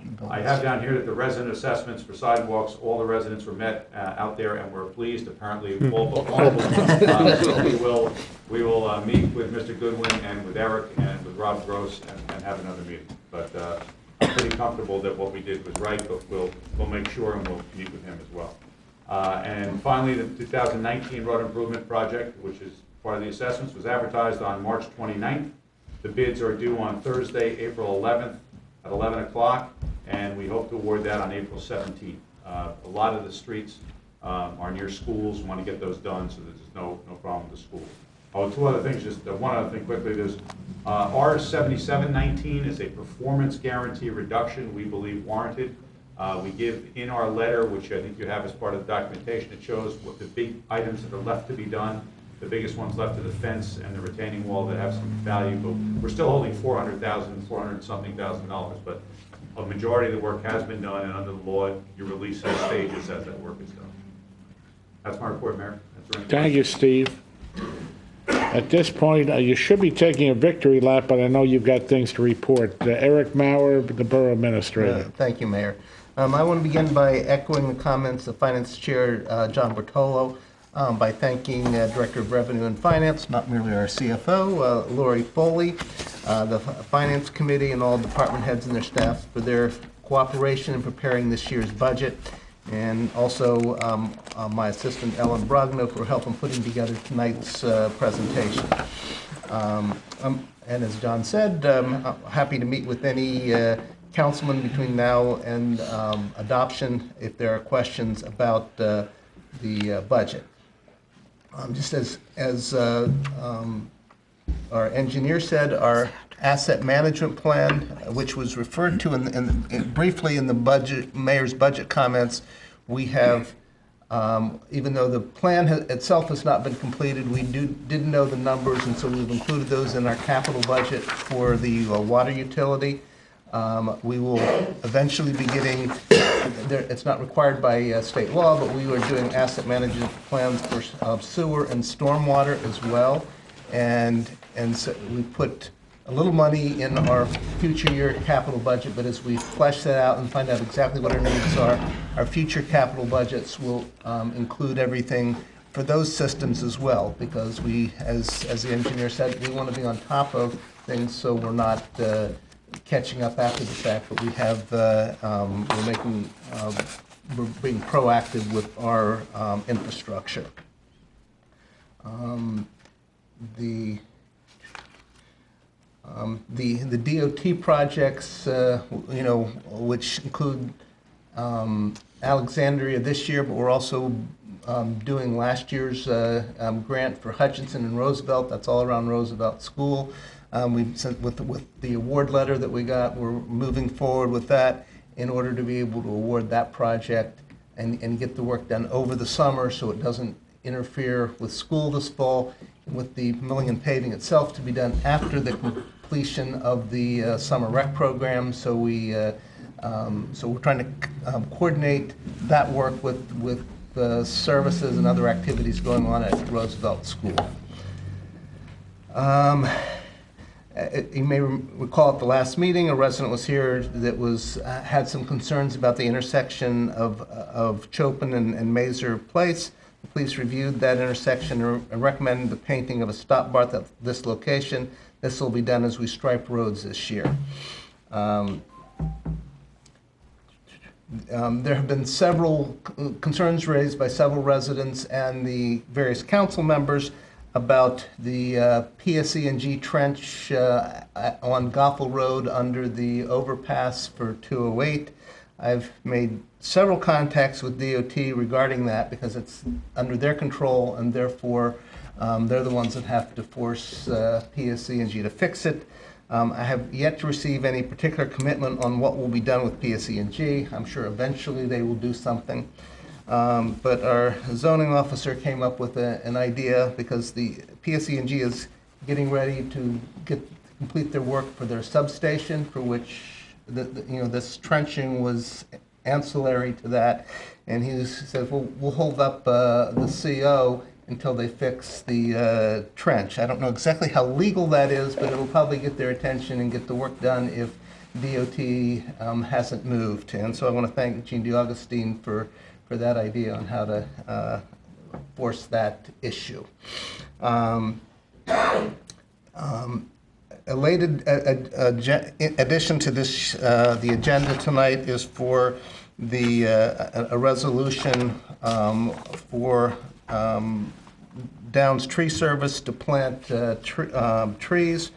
in the I have down here that the resident assessments for sidewalks, all the residents were met out there and were pleased, apparently all but one. So we will meet with Mr. Goodwin and with Eric and with Rob Gross and have another meeting. But I'm pretty comfortable that what we did was right, but we'll make sure and we'll meet with him as well. And finally, the 2019 road improvement project, which is part of the assessments, was advertised on March 29th. The bids are due on Thursday, April 11th at 11 o'clock, and we hope to award that on April 17th. A lot of the streets are near schools. We want to get those done so that there's no problem with the schools. Oh, 2 other things, just one other thing quickly. There's R7719 is a performance guarantee reduction we believe warranted. We give in our letter, which I think you have as part of the documentation, it shows what the big items that are left to be done. The biggest ones left are the fence and the retaining wall that have some value, but we're still holding $400,000 dollars. But a majority of the work has been done, and under the law, you release in stages as that work is done. That's my report, Mayor. Thank you, Steve. At this point, you should be taking a victory lap, but I know you've got things to report. Eric Maurer, the Borough Administrator. Thank you, Mayor. I want to begin by echoing the comments of Finance Chair John Bertolo, by thanking Director of Revenue and Finance, not merely our CFO, Lori Foley, the Finance Committee, and all department heads and their staff for their cooperation in preparing this year's budget, and also my assistant Ellen Brogno for helping putting together tonight's presentation. And as John said, I'm happy to meet with any councilman between now and adoption if there are questions about the budget. Just as our engineer said, our asset management plan, which was referred to briefly in the mayor's budget comments, we have, even though the plan itself has not been completed, we did know the numbers, and so we've included those in our capital budget for the water utility. We will eventually be getting, it's not required by state law, but we are doing asset management plans for sewer and stormwater as well. And so we put a little money in our future year capital budget, but as we flesh that out and find out exactly what our needs are, our future capital budgets will include everything for those systems as well, because we, as the engineer said, we want to be on top of things so we're not catching up after the fact, but we have, we're being proactive with our infrastructure. The DOT projects, which include Alexandria this year, but we're also doing last year's grant for Hutchinson and Roosevelt. That's all around Roosevelt School. We sent with the award letter that we got, we're moving forward with that in order to be able to award that project and get the work done over the summer so it doesn't interfere with school this fall, with the milling and paving itself to be done after the completion of the summer rec program. So we're trying to coordinate that work with the services and other activities going on at Roosevelt School. You may recall at the last meeting, a resident was here that had some concerns about the intersection of Chopin and Mazer Place. The police reviewed that intersection and recommended the painting of a stop bar at this location. This will be done as we stripe roads this year. There have been several concerns raised by several residents and the various council members about the PSE&G trench on Goffel Road under the overpass for 208. I've made several contacts with DOT regarding that because it's under their control and therefore they're the ones that have to force PSE&G to fix it. I have yet to receive any particular commitment on what will be done with PSE&G. I'm sure eventually they will do something. But our zoning officer came up with an idea because the PSE&G is getting ready to complete their work for their substation, for which this trenching was ancillary to that. And he said, well, we'll hold up the CO until they fix the trench. I don't know exactly how legal that is, but it'll probably get their attention and get the work done if DOT hasn't moved. And so I want to thank Gene DeAugustine for that idea on how to force that issue. A late addition to this, the agenda tonight is for a resolution for Downs Tree Service to plant trees.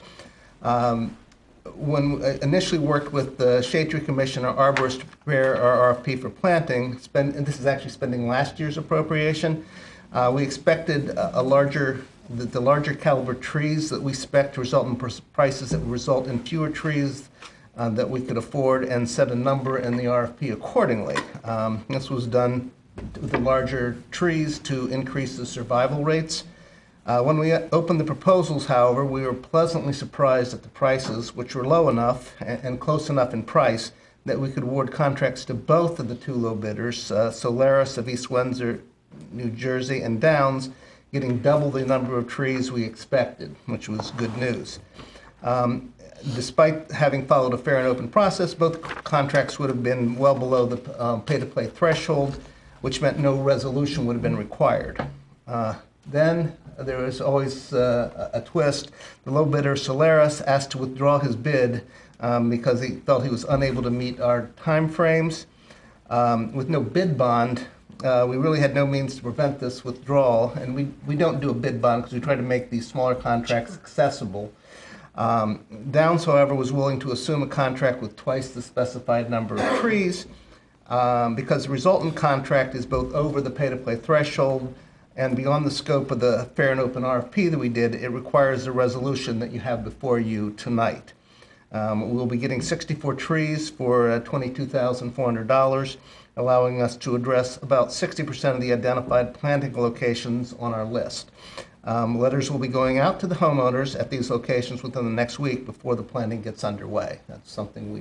When we initially worked with the Shade Tree Commission, our arborists, to prepare our RFP for planting, and this is actually spending last year's appropriation, we expected the larger caliber trees that we expect to result in prices that would result in fewer trees that we could afford, and set a number in the RFP accordingly. This was done with the larger trees to increase the survival rates. When we opened the proposals, however, we were pleasantly surprised at the prices, which were low enough and close enough in price that we could award contracts to both of the two low bidders, Solaris of East Windsor, New Jersey, and Downs, getting double the number of trees we expected, which was good news. Despite having followed a fair and open process, both contracts would have been well below the pay-to-play threshold, which meant no resolution would have been required. Then there was always a twist. The low bidder, Solaris, asked to withdraw his bid because he felt he was unable to meet our timeframes. With no bid bond, we really had no means to prevent this withdrawal, and we don't do a bid bond because we try to make these smaller contracts accessible. Downs, however, was willing to assume a contract with twice the specified number of trees because the resultant contract is both over the pay-to-play threshold and beyond the scope of the fair and open RFP that we did. It requires a resolution that you have before you tonight. We'll be getting 64 trees for $22,400, allowing us to address about 60% of the identified planting locations on our list. Letters will be going out to the homeowners at these locations within the next week before the planting gets underway. That's something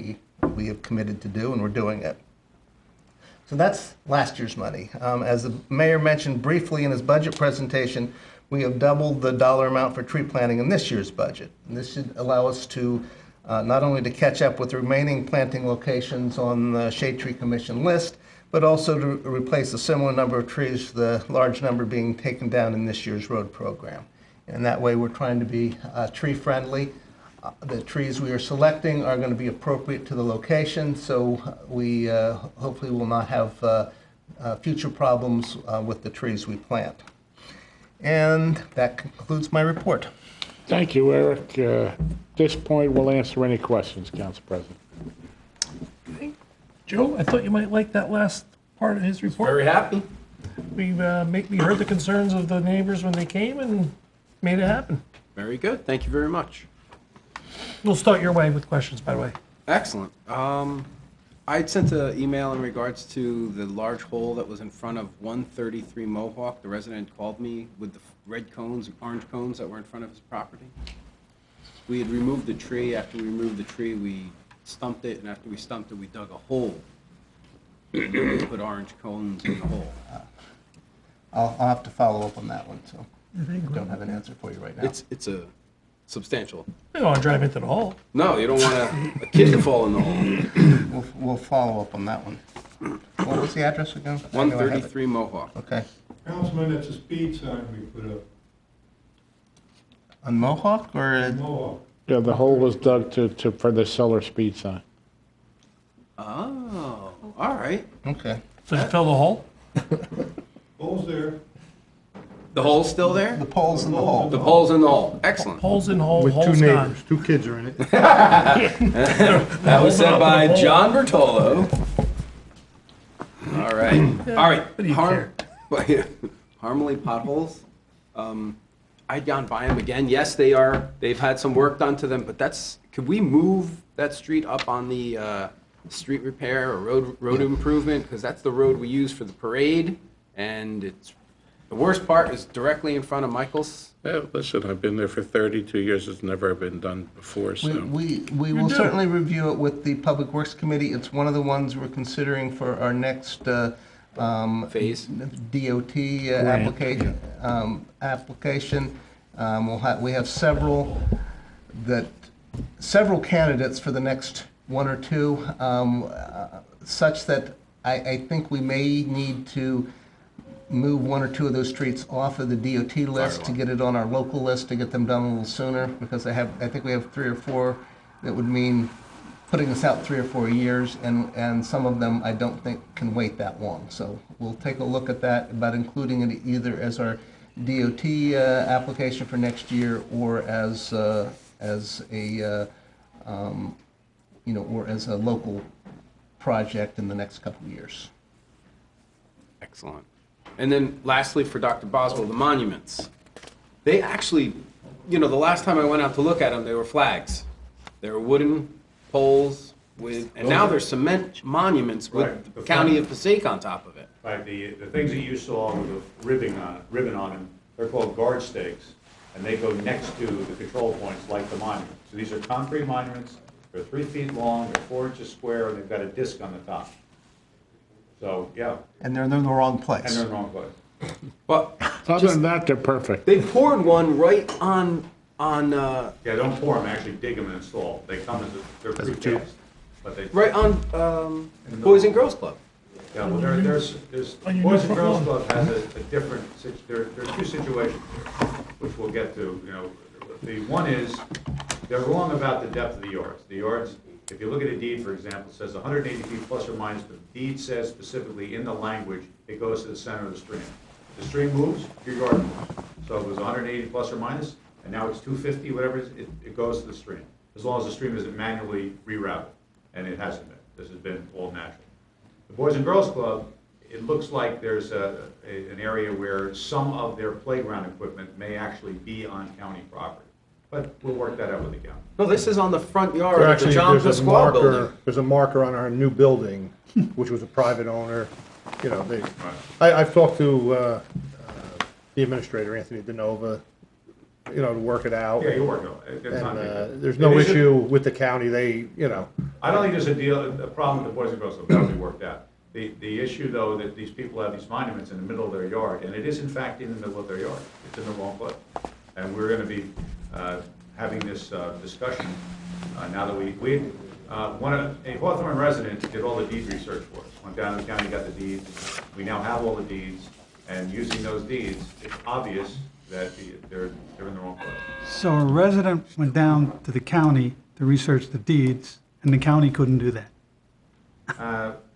we have committed to do, and we're doing it. So that's last year's money. As the mayor mentioned briefly in his budget presentation, we have doubled the dollar amount for tree planting in this year's budget. And this should allow us to not only to catch up with the remaining planting locations on the Shade Tree Commission list, but also to replace a similar number of trees, the large number being taken down in this year's road program. And that way we're trying to be tree friendly. The trees we are selecting are going to be appropriate to the location, so we hopefully will not have future problems with the trees we plant. And that concludes my report. Thank you, Eric. At this point, we'll answer any questions, Council President. Joe, I thought you might like that last part of his report. Very happy. We heard the concerns of the neighbors when they came and made it happen. Very good. Thank you very much. We'll start your way with questions, by the way. Excellent. I sent an email in regards to the large hole that was in front of 133 Mohawk. The resident called me with the red cones, orange cones that were in front of his property. We had removed the tree. After we removed the tree, we stumped it, and after we stumped it, we dug a hole. And we put orange cones in the hole. I'll have to follow up on that one, so I don't have an answer for you right now. It's a substantial. You don't want to drive into the hole. No, you don't want a kid to fall in the hole. We'll follow up on that one. What was the address again? 133 Mohawk. Okay. Councilman, that's a speed sign we put up. On Mohawk or? Mohawk. Yeah, the hole was dug for the solar speed sign. Oh, all right. Okay. So you fill the hole? Hole's there. The hole's still there? The pole's in the hole. The pole's in the hole. Excellent. Hole's in hole, With two hole's gone. neighbors, 2 kids are in it. That was said by John Bertolo. All right. All right. What do you care? Harmony potholes. I'd gone by them again. Yes, they've had some work done to them, but could we move that street up on the street repair or road improvement? Because that's the road we use for the parade, and the worst part is directly in front of Michael's. Yeah, listen, I've been there for 32 years. It's never been done before, so. We will certainly review it with the Public Works Committee. It's one of the ones we're considering for our next Phase? DOT application. We have several candidates for the next 1 or 2, such that I think we may need to move 1 or 2 of those streets off of the DOT list to get it on our local list to get them done a little sooner, because I think we have 3 or 4 that would mean putting us out 3 or 4 years, and some of them I don't think can wait that long. So we'll take a look at that, about including it either as our DOT application for next year or as a or as a local project in the next couple of years. Excellent. And then lastly, for Dr. Boswell, the monuments. They actually, the last time I went out to look at them, they were flags. They were wooden poles and now they're cement monuments with the County of Passaic on top of it. Right, the things that you saw with the ribbon on them, they're called guard stakes, and they go next to the control points like the monument. So these are concrete monuments. They're 3 feet long, they're 4 inches square, and they've got a disc on the top. So, yeah. And they're in the wrong place. And they're in the wrong place. But Other than that, they're perfect. they poured one right on. Yeah, don't pour them, actually dig them and install. They come they're pre-cast. But they. Right on Boys and Girls Club. Yeah, well, there's Boys and Girls Club has a different, there are 2 situations here, which we'll get to, The one is, they're wrong about the depth of the yards. The yards, if you look at a deed, for example, it says 180 feet plus or minus, but the deed says specifically in the language, it goes to the center of the stream. If the stream moves, your yard moves. So if it was 180 plus or minus, and now it's 250, whatever it goes to the stream, as long as the stream isn't manually rerouted, and it hasn't been. This has been all natural. The Boys and Girls Club, it looks like there's an area where some of their playground equipment may actually be on county property. But we'll work that out with the county. No, this is on the front yard Well, of the actually, John there's a Pasquale building. there's a marker on our new building, which was a private owner. I've talked to the administrator, Anthony DeNova, to work it out. Yeah, you'll work it out. And there's no issue with the county. I don't think there's a problem with the Boys and Girls Club. That'll be worked out. The issue, though, that these people have these monuments in the middle of their yard, and it is in fact in the middle of their yard. It's in the wrong place. And we're going to be having this discussion now that a Hawthorne resident did all the deed research for us. Went down to the county, got the deeds. We now have all the deeds, and using those deeds, it's obvious that they're in the wrong place. So a resident went down to the county to research the deeds, and the county couldn't do that.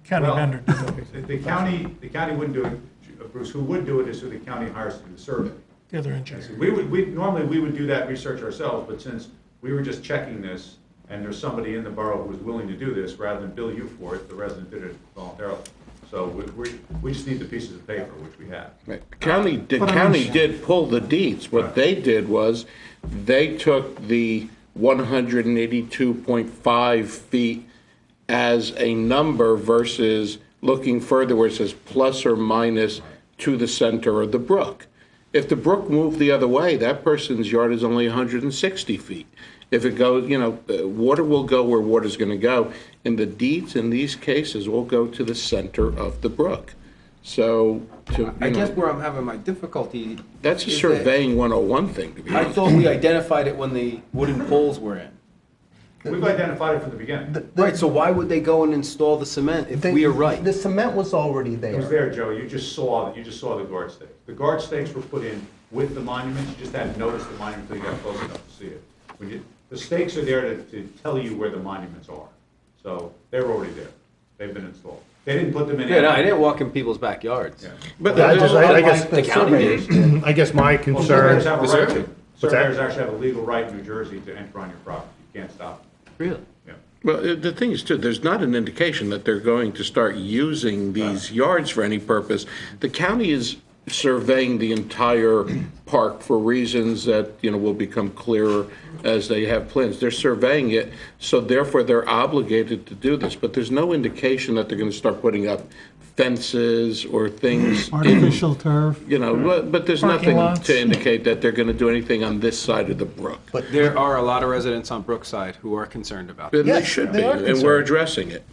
County vendor. The county wouldn't do it. Bruce, who would do it is who the county hires to do the survey. The other engineer. Normally we would do that research ourselves, but since we were just checking this, and there's somebody in the borough who is willing to do this, rather than bill you for it, the resident did it voluntarily. So we just need the pieces of paper, which we have. Right. The county did pull the deeds. What they did was, they took the 182.5 feet as a number versus looking further where it says plus or minus to the center of the brook. If the brook moved the other way, that person's yard is only 160 feet. If it goes, water will go where water's going to go, and the deeds in these cases will go to the center of the brook. So, I guess where I'm having my difficulty. That's a is surveying 101 thing, to be that I honest. thought we identified it when the wooden poles were in. We've identified it from the beginning. Right, so why would they go and install the cement if we are right? The cement was already It was there, Joe. You just saw the guard stakes. The guard stakes were put in with the monuments. You just hadn't noticed the monument until you got close enough to see it. The stakes are there to tell you where the monuments are. So they're already there. They've been installed. They didn't put them in. Yeah, no, I didn't walk in people's backyards. Yeah. But I guess the county did. I guess my Well, concern. surveyors have a Was right there- to. What's that? Surveyors actually have a legal right in New Jersey to enter on your property. You can't stop them. Really? Yeah. Well, the thing is, too, there's not an indication that they're going to start using these yards for any purpose. The county is surveying the entire park for reasons that, will become clearer as they have plans. They're surveying it, so therefore they're obligated to do this. But there's no indication that they're going to start putting up fences or things. Artificial turf. But there's Parking nothing lots. to indicate that they're going to do anything on this side of the brook. But There are a lot of residents on Brookside who are concerned about And it. they Yes, should they be, are and we're concerned. addressing it.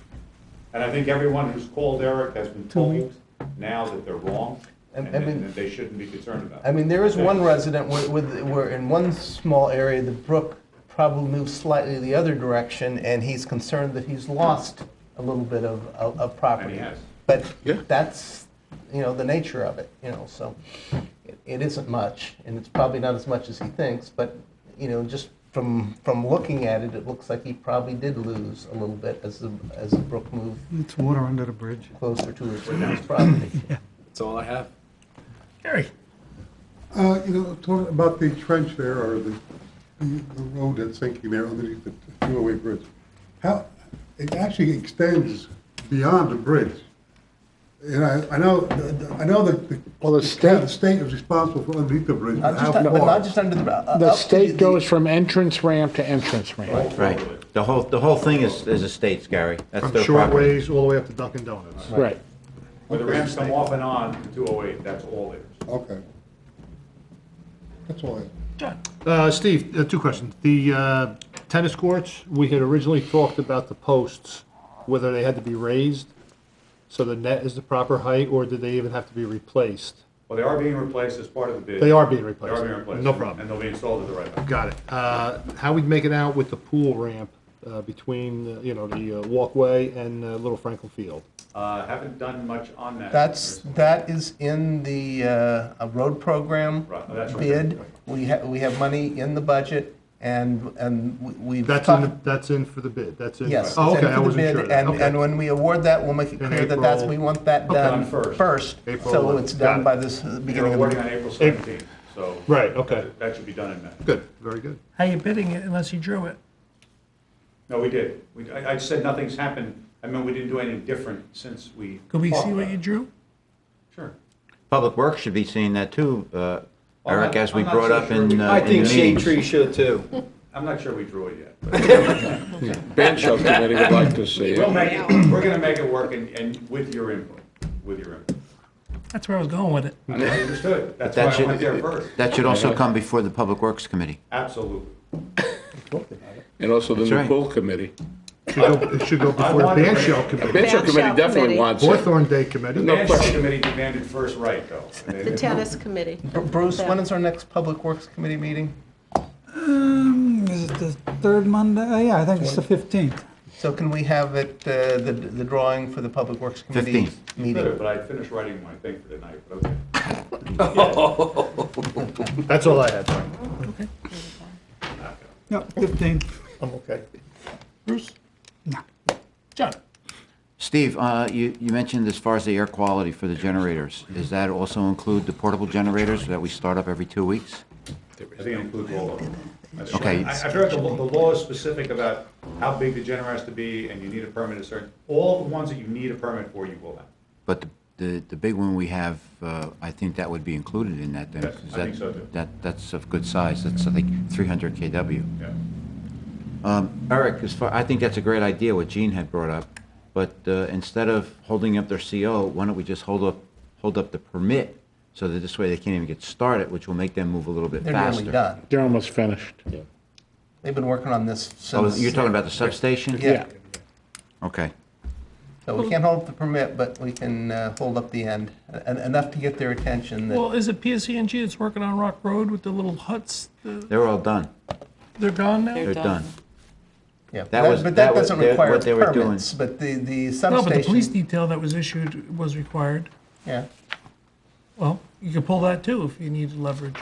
And I think everyone who's called Eric has been told now that they're wrong And- and I mean- that they shouldn't be concerned about it. I mean, there is one resident where in one small area, the brook probably moves slightly the other direction, and he's concerned that he's lost a little bit of property. And he has. But Yeah. that's, the nature of it, so it isn't much, and it's probably not as much as he thinks, but, just from looking at it, it looks like he probably did lose a little bit as the brook moved It's water under the bridge. closer to his property. That's all I have. Gary? Talking about the trench there, or the road that's sinking there underneath the 208 bridge. How, it actually extends beyond the bridge. And I know that the state is responsible for underneath the bridge, but how But far? not just under the. The state goes from entrance ramp to entrance ramp. Right. The whole thing is estates, Gary. That's From their property. Shortways all the way up to Dunkin' Donuts. Right. Where the ramps come off and on to 208, that's all theirs. Okay. That's all I have. Steve, two questions. The tennis courts, we had originally talked about the posts, whether they had to be raised, so the net is the proper height, or did they even have to be replaced? Well, they are being replaced as part of the bid. They are being They replaced. are being replaced. No problem. And they'll be installed at the right height. Got it. How we make it out with the pool ramp between, the walkway and Little Franklin Field? Haven't done much on that. That is in the road program Right, that's right. bid. We have money in the budget, and we've That's in for the bid, that's in? Yes, Oh, it's in okay, I for the wasn't bid, sure. and Okay. when we award that, we'll make it In clear that we want that Okay. done Done first, April so 11th. it's Got done it. by this They're beginning of awarding the. on April 17th, so. Right, okay. That should be done in May. Good, very good. How you bidding it unless you drew it? No, we did. I said nothing's happened. I mean, we didn't do anything different since we. Could we talked see what about you it. drew? Sure. Public Works should be seeing that too, Eric, as we I'm not brought so up sure in we- the I think Shade meetings. Tree should too. I'm not sure we drew it yet. Band shell committee would like to see We'll it. make it, we're gonna make it work and with your input, That's where I was going with it. I understood. That's That why I should- went there first. That should also come before the Public Works Committee. Absolutely. And also the That's new right. pool committee. It should go before the band shell The committee, band shell Band committee shell definitely committee. wants it. Hawthorne Day committee. The No Manchester question. Committee demanded first right, though. And they- The tennis committee. Bruce, when is our next Public Works Committee meeting? Is it the third Monday? Yeah, I think it's the 15th. So can we have it, the drawing for the Public Works Committee 15th. meeting? Could, but I finished writing my thing for tonight, but okay. That's all I had, sorry. Yep, 15th. I'm okay. Bruce? No. John? Steve, you mentioned as far as the air quality for the generators, does that also include the portable generators that we start up every 2 weeks? I think it includes all of them. Okay. I feel like the law is specific about how big the generator has to be, and you need a permit, all the ones that you need a permit for, you will have. But the big one we have, I think that would be included in that then. Yes, 'cause I think so, too. That's of good size. That's, I think, 300 KW. Yeah. Eric, I think that's a great idea, what Gene had brought up, but instead of holding up their CO, why don't we just hold up the permit, so that this way they can't even get started, which will make them move a little bit They're faster. nearly done. They're almost finished. They've been working on this Oh, since. you're talking about the substation? Yeah. Okay. So we can't hold up the permit, but we can hold up the end, enough to get their attention that. Well, is it PSE&G that's working on Rock Road with the little huts? They're all done. They're gone now? They're done. Yeah, That was- but that that was- doesn't that- require what they were doing. permits, but the No, but the police substation, detail that was issued was required. yeah. Well, you could pull that too if you needed leverage.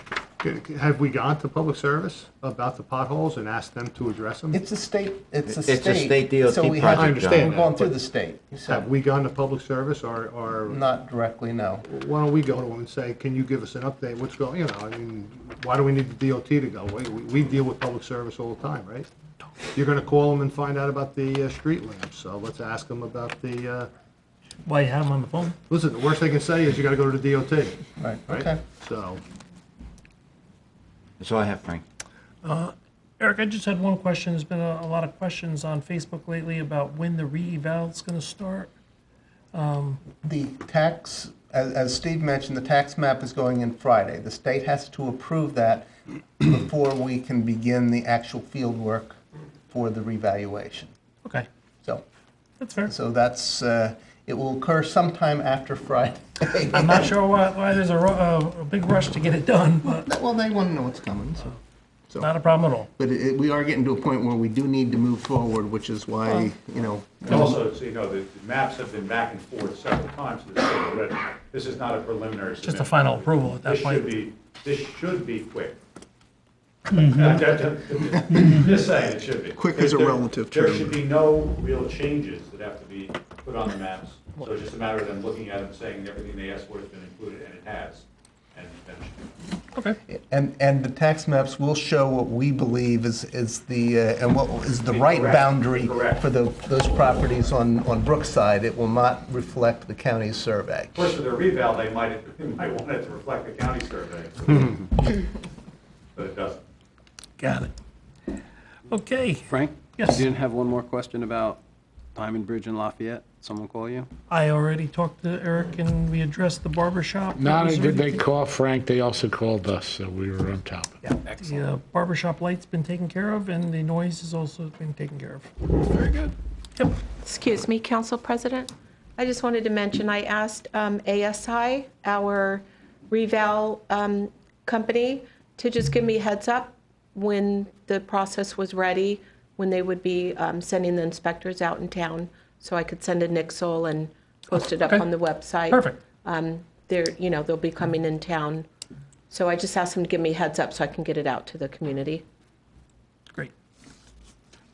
Have we gone to public service about the potholes and asked them to address them? It's a state, It's a state DOT so we project, have, I understand we're going that, through but the state, Have so, we gone to public service or not directly, no. why don't we go to them and say, can you give us an update? What's going, I mean, why do we need the DOT to go? We deal with public service all the time, right? You're gonna call them and find out about the street lamps, so let's ask them about the, Why you have them on the phone? listen, the worst they can say is you gotta go to the DOT, Right, right? okay. So, That's all I have, Frank. Eric, I just had one question. There's been a lot of questions on Facebook lately about when the re-eval's going to start. The tax, as Steve mentioned, the tax map is going in Friday. The state has to approve that before we can begin the actual field work for the revaluation. Okay, So, that's fair. so that's, it will occur sometime after Friday. I'm not sure why there's a big rush to get it done, but Well, they want to know what's coming, so. not a problem at all. But we are getting to a point where we do need to move forward, which is why, And also, so you know, the maps have been back and forth several times to the state already. This is not a preliminary Just a submission. final approval at that This point. this should be quick. Just saying, it should be. Quick is a relative There term. should be no real changes that have to be put on the maps. So it's just a matter of them looking at it and saying everything they asked for has been included, and it has. And then it should be. Okay. And the tax maps will show what we believe is the, and what is the right Correct. boundary Correct. for those properties on Brookside. It will not reflect the county's survey. Of course, for their reval, they might want it to reflect the county survey. But it doesn't. Got it. Okay. Frank? Yes. You didn't have one more question about Diamond Bridge in Lafayette? Someone call you? I already talked to Eric and we addressed the barber shop. Not only did they already- call Frank, they also called us, so we were on top of it. The barber shop light's been taken care of and the noise has also been taken care of. Very good. Yep. Excuse me, Council President. I just wanted to mention, I asked ASI, our reval company, to just give me a heads up when the process was ready, when they would be sending the inspectors out in town, so I could send a nixle and post it up Okay. on the website. Perfect. They'll be coming in town. So I just asked them to give me a heads up so I can get it out to the community. Great.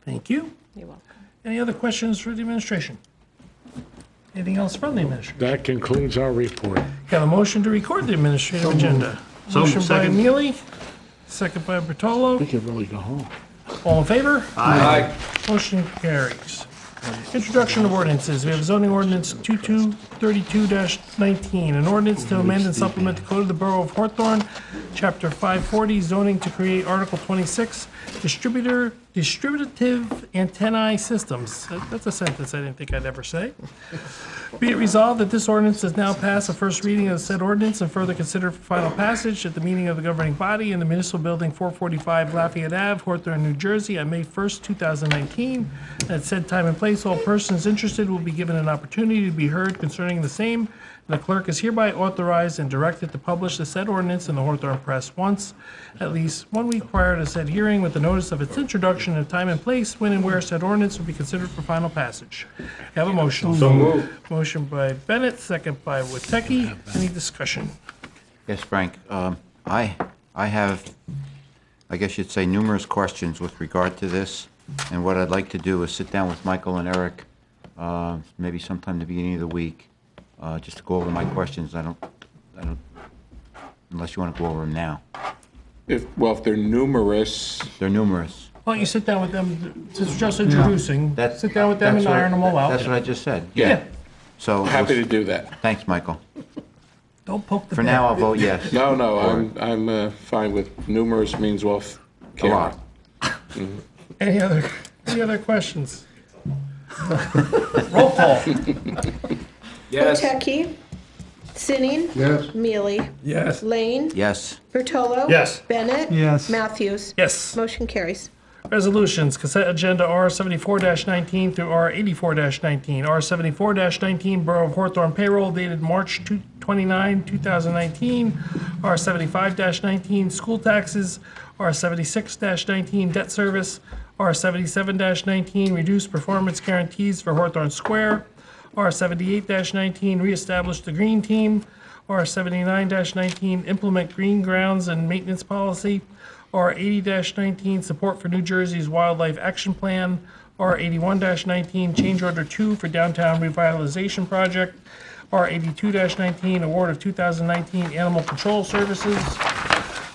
Thank you. You're welcome. Any other questions for the administration? Anything else from the administration? That concludes our report. Got a motion to record the administrative agenda. Motion by second. Neely, second by Bertolo. We could really go home. All in favor? Aye. Motion carries. Introduction of ordinances. We have zoning ordinance 2232-19, an ordinance to amend and supplement the code of the Borough of Hawthorne, Chapter 540, zoning to create Article 26, distributive antennae systems. That's a sentence I didn't think I'd ever say. Be it resolved that this ordinance does now pass a first reading of said ordinance and further considered for final passage at the meeting of the governing body in the municipal building 445 Lafayette Ave, Hawthorne, New Jersey, on May 1st, 2019. At said time and place, all persons interested will be given an opportunity to be heard concerning the same. The clerk is hereby authorized and directed to publish the said ordinance in the Hawthorne Press once, at least 1 week prior to said hearing, with the notice of its introduction and time and place when and where said ordinance will be considered for final passage. Have a motion. So moved. Motion by Bennett, second by Witecki. Any discussion? Yes, Frank. I have, I guess you'd say, numerous questions with regard to this. And what I'd like to do is sit down with Michael and Eric, maybe sometime the beginning of the week, just to go over my questions. I don't, unless you want to go over them now. If they're numerous, They're numerous. Why don't you sit down with them, since just introducing, That's- sit down with them and that's what- iron them all out. That's what I just said. Yeah. So. happy to do that. Thanks, Michael. Don't poke the For bear. now, I'll vote yes. No, I'm fine with numerous means off A camera. lot. Any other questions? Roll call. Yes. Woteki, Sinning. Yes. Mealy. Yes. Lane. Yes. Bertolo. Yes. Bennett. Yes. Matthews. Yes. Motion carries. Resolutions, consent agenda R 74-19 through R 84-19. R 74-19, Borough of Hawthorne payroll dated March 29, 2019. R 75-19, school taxes. R 76-19, debt service. R 77-19, reduced performance guarantees for Hawthorne Square. R 78-19, reestablish the green team. R 79-19, implement green grounds and maintenance policy. R 80-19, support for New Jersey's Wildlife Action Plan. R 81-19, change order 2 for downtown revitalization project. R 82-19, award of 2019 animal control services.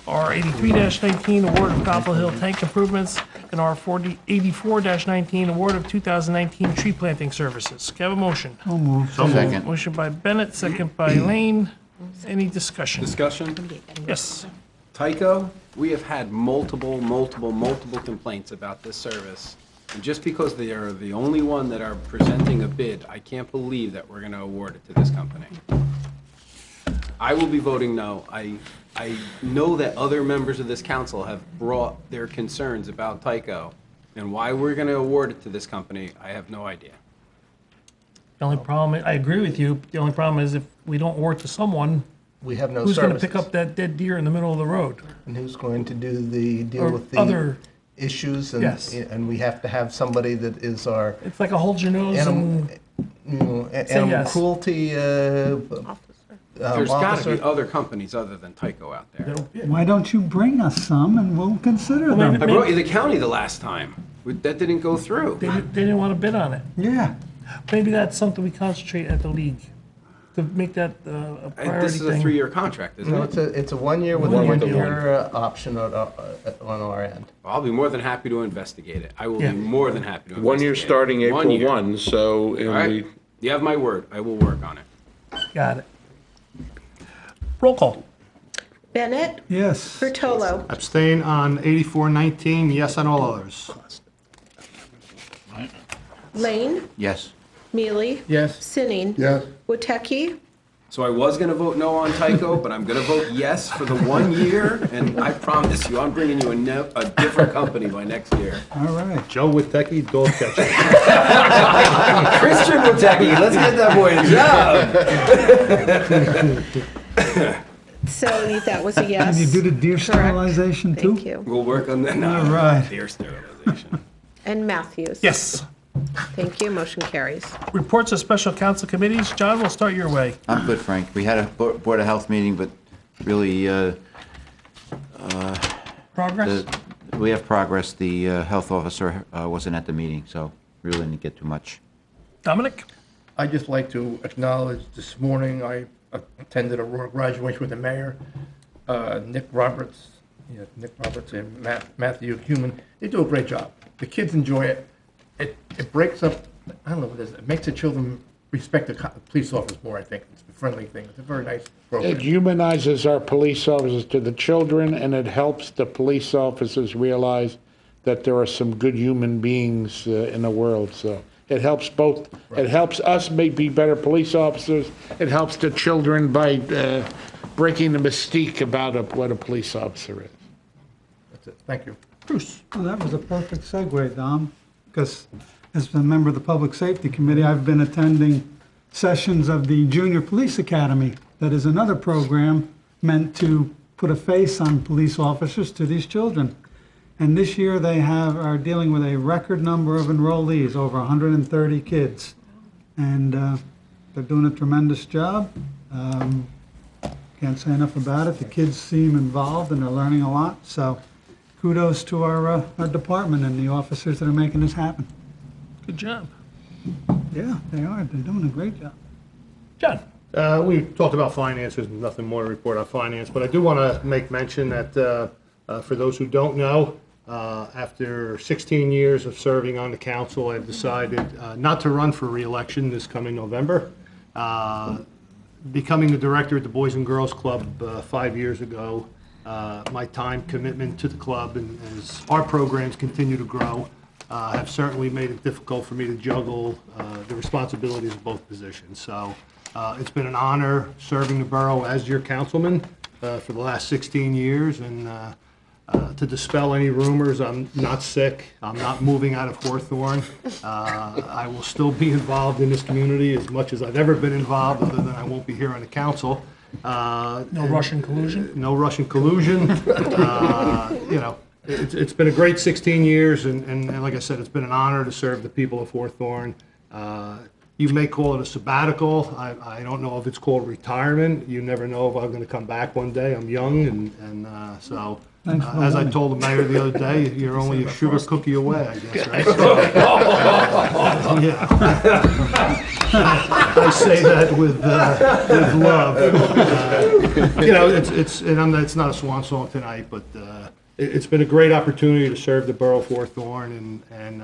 R 83-19, award of Copple Hill tank improvements. And R 84-19, award of 2019 tree planting services. Can I have a motion? So moved. Second. Motion by Bennett, second by Lane. Any discussion? Discussion? Yes. Tyco, we have had multiple complaints about this service. And just because they are the only one that are presenting a bid, I can't believe that we're going to award it to this company. I will be voting no. I know that other members of this council have brought their concerns about Tyco, and why we're going to award it to this company, I have no idea. The only problem, I agree with you, the only problem is if we don't award to someone, We have no who's going to services. pick up that dead deer in the middle of the road? And who's going to do the, deal Or with the other- issues? And Yes. and we have to have somebody that is our It's like a hold your nose animal, and animal yes. cruelty There's got to officer. be other companies other than Tyco out there. Why don't you bring us some and we'll consider them? I brought you the county the last time. That didn't go through. they didn't want to bid on it. Yeah. Maybe that's something we concentrate at the league, to make that a priority This is a thing. 3-year contract, isn't No, it? it's a 1 year with a 1 year. 1 year option on our end. I'll be more than happy to investigate it. I will Yeah. be more than happy to investigate 1 year it. starting 1 April year. 1, so, All and right? You have my word. I will work on it. Got it. Roll call. Bennett. Yes. Bertolo. Abstain on 84-19, yes on all others. Lane. Yes. Mealy. Yes. Sinning. Yes. Woteki. So I was going to vote no on Tyco, but I'm going to vote yes for the 1 year, and I promise you, I'm bringing you a different company by next year. All right. Joe Witecki, dog catcher. Christian Witecki, let's get that boy a job. So that was a yes. Can you do the deer Correct. sterilization too? Thank you. We'll work on that. All right. Deer sterilization. And Matthews. Yes. Thank you. Motion carries. Reports of special council committees. John, we'll start your way. I'm good, Frank. We had a Board of Health meeting, but really, Progress? we have progress. The health officer wasn't at the meeting, so we really didn't get too much. Dominic? I'd just like to acknowledge this morning, I attended a royal graduation with the mayor, Nick Roberts and Matthew Human. They do a great job. The kids enjoy it. It breaks up, I don't know what it is, it makes the children respect the police officers more, I think. It's a friendly thing. It's a very nice program. it humanizes our police officers to the children, and it helps the police officers realize that there are some good human beings in the world, so. It helps both, it helps us be better police officers, it helps the children by breaking the mystique about what a police officer is. That's it. Thank you. Bruce? Well, that was a perfect segue, Dom, because as a member of the Public Safety Committee, I've been attending sessions of the Junior Police Academy. That is another program meant to put a face on police officers to these children. And this year they are dealing with a record number of enrollees, over 130 kids. And they're doing a tremendous job. Can't say enough about it. The kids seem involved and they're learning a lot. So kudos to our department and the officers that are making this happen. Good job. Yeah, they are. They're doing a great job. John? We talked about finances, nothing more to report on finance, but I do want to make mention that For those who don't know, after 16 years of serving on the council, I've decided not to run for re-election this coming November. Becoming the director at the Boys and Girls Club 5 years ago, my time commitment to the club and as our programs continue to grow have certainly made it difficult for me to juggle the responsibilities of both positions. So it's been an honor serving the borough as your councilman for the last 16 years, and to dispel any rumors, I'm not sick, I'm not moving out of Hawthorne. I will still be involved in this community as much as I've ever been involved, other than I won't be here on the council. No Russian collusion? No Russian collusion. You know, it's been a great 16 years, and like I said, it's been an honor to serve the people of Hawthorne. You may call it a sabbatical. I don't know if it's called retirement. You never know if I'm going to come back one day. I'm young, and so as I told the mayor the other day, you're only a sugar cookie away, I guess, right? Yeah. I say that with love. You know, it's not a swan song tonight, but it's been a great opportunity to serve the borough of Hawthorne, and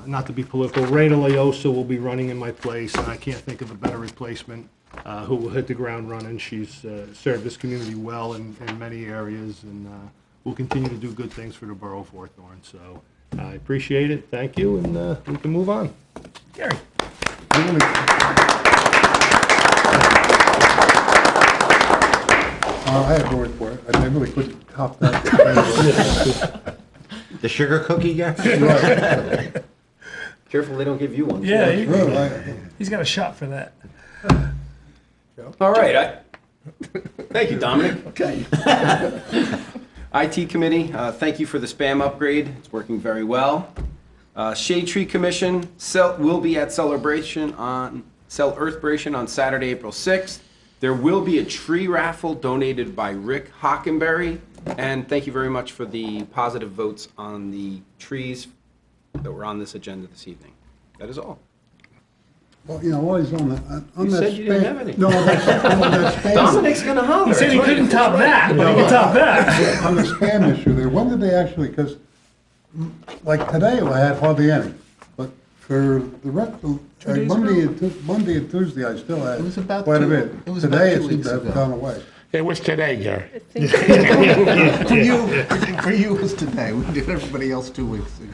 not to be political, Raina Leosa will be running in my place, and I can't think of a better replacement who will hit the ground running. She's served this community well in many areas, and will continue to do good things for the borough of Hawthorne. So I appreciate it. Thank you, and we can move on. Gary. I have no report. I really couldn't top that. The sugar cookie guy? Right. Careful they don't give you one. Yeah, Well, he's got a shot for that. All right. Thank you, Dominic. Okay. IT Committee, thank you for the spam upgrade. It's working very well. Shade Tree Commission will be at Celebration on Earthbration on Saturday, April 6th. There will be a tree raffle donated by Rick Hockenberry. And thank you very much for the positive votes on the trees that were on this agenda this evening. That is all. well, you know, while he's on that, You said you didn't have any. No, on that spam. Dominic's gonna holler. He said he couldn't top that, but he can top that. On the spam issue there, when did they actually, because, like today, I had hardly any, but for the rest of, Monday and Tuesday, I still had It was about quite a two- bit. it was Today, about 2 it seemed weeks to have ago. gone away. It was today, Gary. For you, it was today. We did everybody else 2 weeks ago.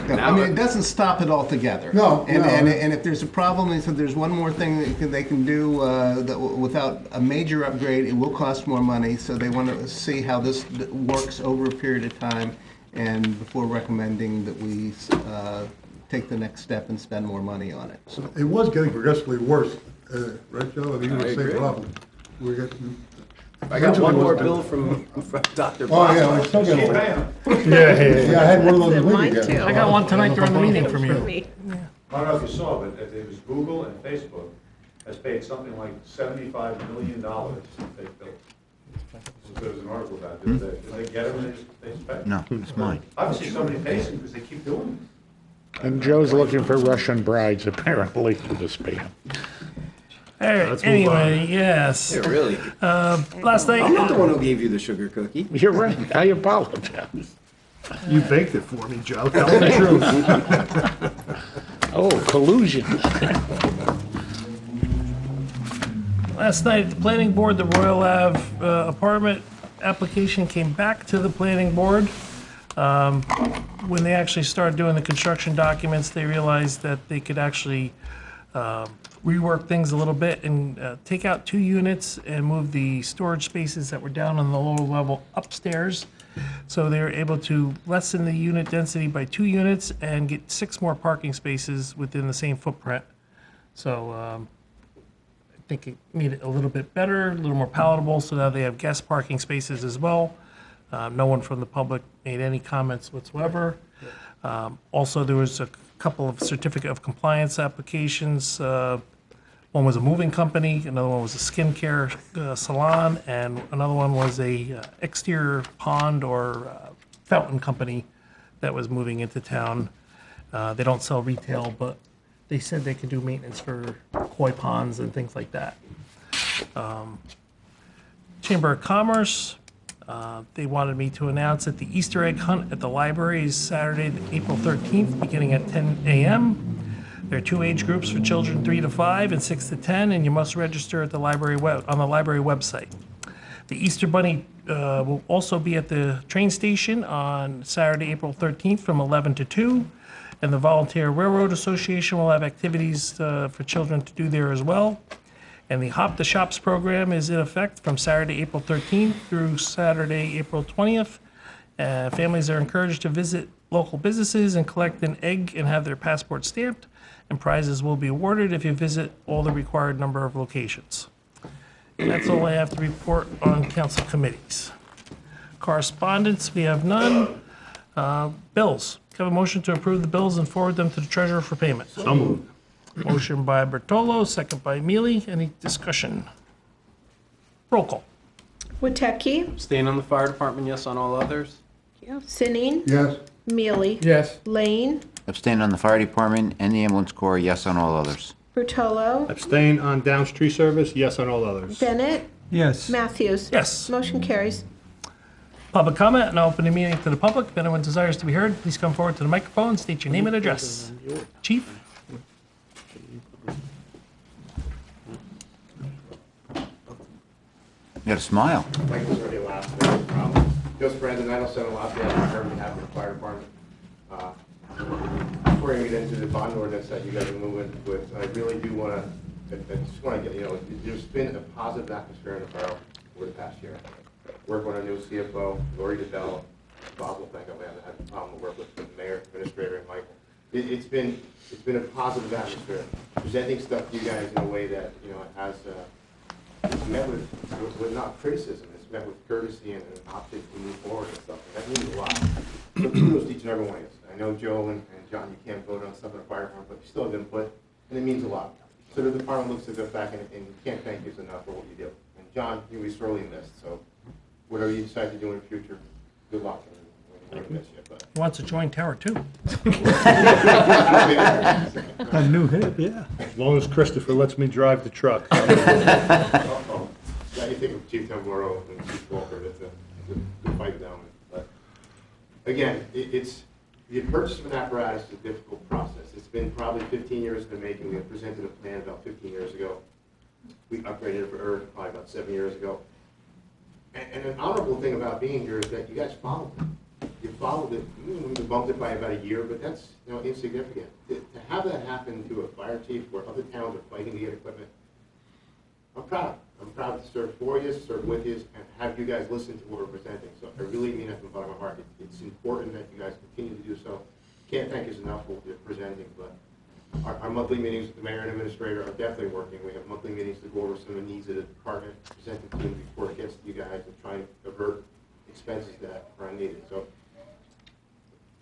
No, I mean, it doesn't stop it altogether. No, And, no. and if there's a problem, they said there's one more thing they can do that without a major upgrade, it will cost more money. So they want to see how this works over a period of time, and before recommending that we take the next step and spend more money on it. So It was getting progressively worse, right, Joe? I think it was I the same agree. problem. We're getting. I got one more bill from Dr. Oh, yeah, Bosma. we still get one. Yeah. Yeah, I had one of those Mine week too. ago. I got one tonight during the meeting from you. Me. I don't know if you saw, but it was Google and Facebook has paid something like $75 million to fake bills. There was an article about it. Did they get it when they just paid? No, it's mine. Obviously, somebody pays them because they keep doing it. And Joe's looking for Russian brides, apparently, for the spam. All right, anyway, yes. Yeah, really. Last night. I'm not the one who gave you the sugar cookie. You're right. I apologize. You baked it for me, Joe. Tell me the truth. Oh, collusion. Last night at the planning board, the Royal Ave apartment application came back to the planning board. When they actually started doing the construction documents, they realized that they could actually rework things a little bit and take out 2 units and move the storage spaces that were down on the lower level upstairs. So they were able to lessen the unit density by 2 units and get 6 more parking spaces within the same footprint. So I think it made it a little bit better, a little more palatable, so now they have guest parking spaces as well. No one from the public made any comments whatsoever. Also, there was a couple of certificate of compliance applications. One was a moving company, another one was a skincare salon, and another one was a exterior pond or fountain company that was moving into town. They don't sell retail, but they said they could do maintenance for koi ponds and things like that. Chamber of Commerce, They wanted me to announce that the Easter egg hunt at the library is Saturday, April 13th, beginning at 10 a.m. There are 2 age groups for children 3 to 5 and 6 to 10, and you must register at the library on the library website. The Easter Bunny will also be at the train station on Saturday, April 13th from 11 to 2, and the Volunteer Railroad Association will have activities for children to do there as well. And the Hop the Shops program is in effect from Saturday, April 13th through Saturday, April 20th. Families are encouraged to visit local businesses and collect an egg and have their passport stamped, and prizes will be awarded if you visit all the required number of locations. That's all I have to report on council committees. Correspondence, we have none. Bills. Can I have a motion to approve the bills and forward them to the treasurer for payment? So moved. Motion by Bertolo, second by Mealy. Any discussion? Roll call. Wadecki, Staying on the fire department, yes on all others? Sinning, Yes. Mealy, Yes. Lane, Abstain on the fire department and the ambulance corps, yes on all others. Bertolo, Abstain on Downs Tree Service, yes on all others. Bennett, Yes. Matthews. Yes. Motion carries. Public comment, and I'll open the meeting to the public. If anyone desires to be heard, please come forward to the microphone, state your name and address. Chief? You got a smile. Mike was already last, no problem. Just Brandon, 907 Lafayette, I'm here on behalf of the fire department. Before we get into the bond ordinance that you guys are moving with, I really do want to, I just want to get, there's been a positive atmosphere in the borough over the past year. Work on a new CFO, Lori DeBell, Bob will think I haven't had a problem to work with the mayor, administrator, and Michael. It's been a positive atmosphere. Presenting stuff to you guys in a way that, has it's met with not criticism, it's met with courtesy and an option to move forward and stuff, and that means a lot. So kudos to each and every one of you. I know Joe and John, you can't vote on stuff in the fire department, but you still have input, and it means a lot. So the department looks at the fact, and can't thank you enough for what you do. And John, you'll be sorely missed, so whatever you decide to do in the future, good luck. We're gonna miss you, but. He wants to join Tower 2. A new hit, yeah. As long as Christopher lets me drive the truck. Uh-oh. Yeah, you think of Chief Tamborro and Chief Walker, that's a fight down. But again, it's the purchase of an apparatus is a difficult process. It's been probably 15 years in the making. We had presented a plan about 15 years ago. We upgraded it for ERG probably about 7 years ago. And an honorable thing about being here is that you guys followed it. You followed it. We bumped it by about a year, but that's insignificant. To have that happen to a fire chief where other towns are fighting to get equipment, I'm proud. I'm proud to serve for you, serve with you, and have you guys listen to what we're presenting. So I really mean that from the bottom of my heart. It's important that you guys continue to do so. Can't thank you enough for what you're presenting, but our monthly meetings with the mayor and administrator are definitely working. We have monthly meetings to go over some of the needs of the department, present them to them before it gets to you guys, and try and avert expenses that are unneeded. So,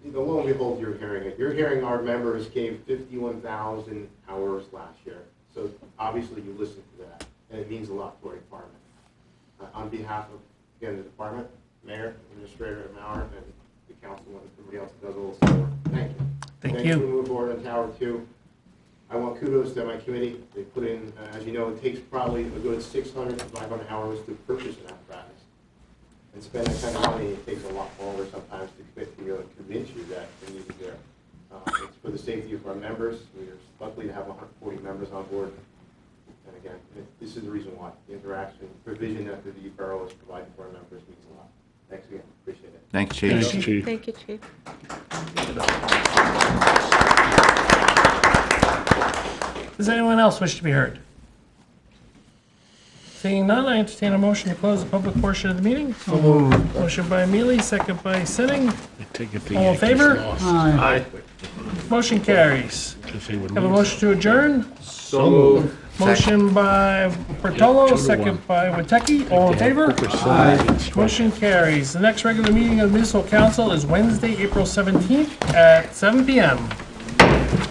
lo and behold, you're hearing it. You're hearing our members gave 51,000 hours last year. So obviously you listened to that, and it means a lot to our department. On behalf of, again, the department, mayor, administrator, and Maurer, and the council, and everybody else that does all this work, thank you. Thank you. We move forward on Tower 2. I want kudos to my committee. They put in, as you know, it takes probably a good 600 to 500 hours to purchase an apparatus. And spend that kind of money, it takes a lot longer sometimes to commit to you and convince you that the need is there. It's for the safety of our members. We are lucky to have 140 members on board. And again, this is the reason why. The interaction, provision that the borough is providing for our members means a lot. Thanks again. Appreciate it. Thanks, Chief. Thanks, Chief. Thank you, Chief. Does anyone else wish to be heard? Seeing none, I entertain a motion to close the public portion of the meeting. Motion by Mealy, second by Sinning. All in favor? Aye. Motion carries. Have a motion to adjourn. So moved. Motion by Bertolo, second by Wadecki. All in favor? Aye. Motion carries. The next regular meeting of the municipal council is Wednesday, April 17th at 7 p.m.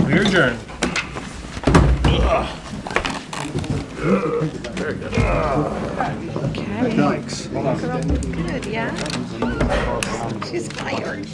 We are adjourned. Okay. Good, yeah? She's fired.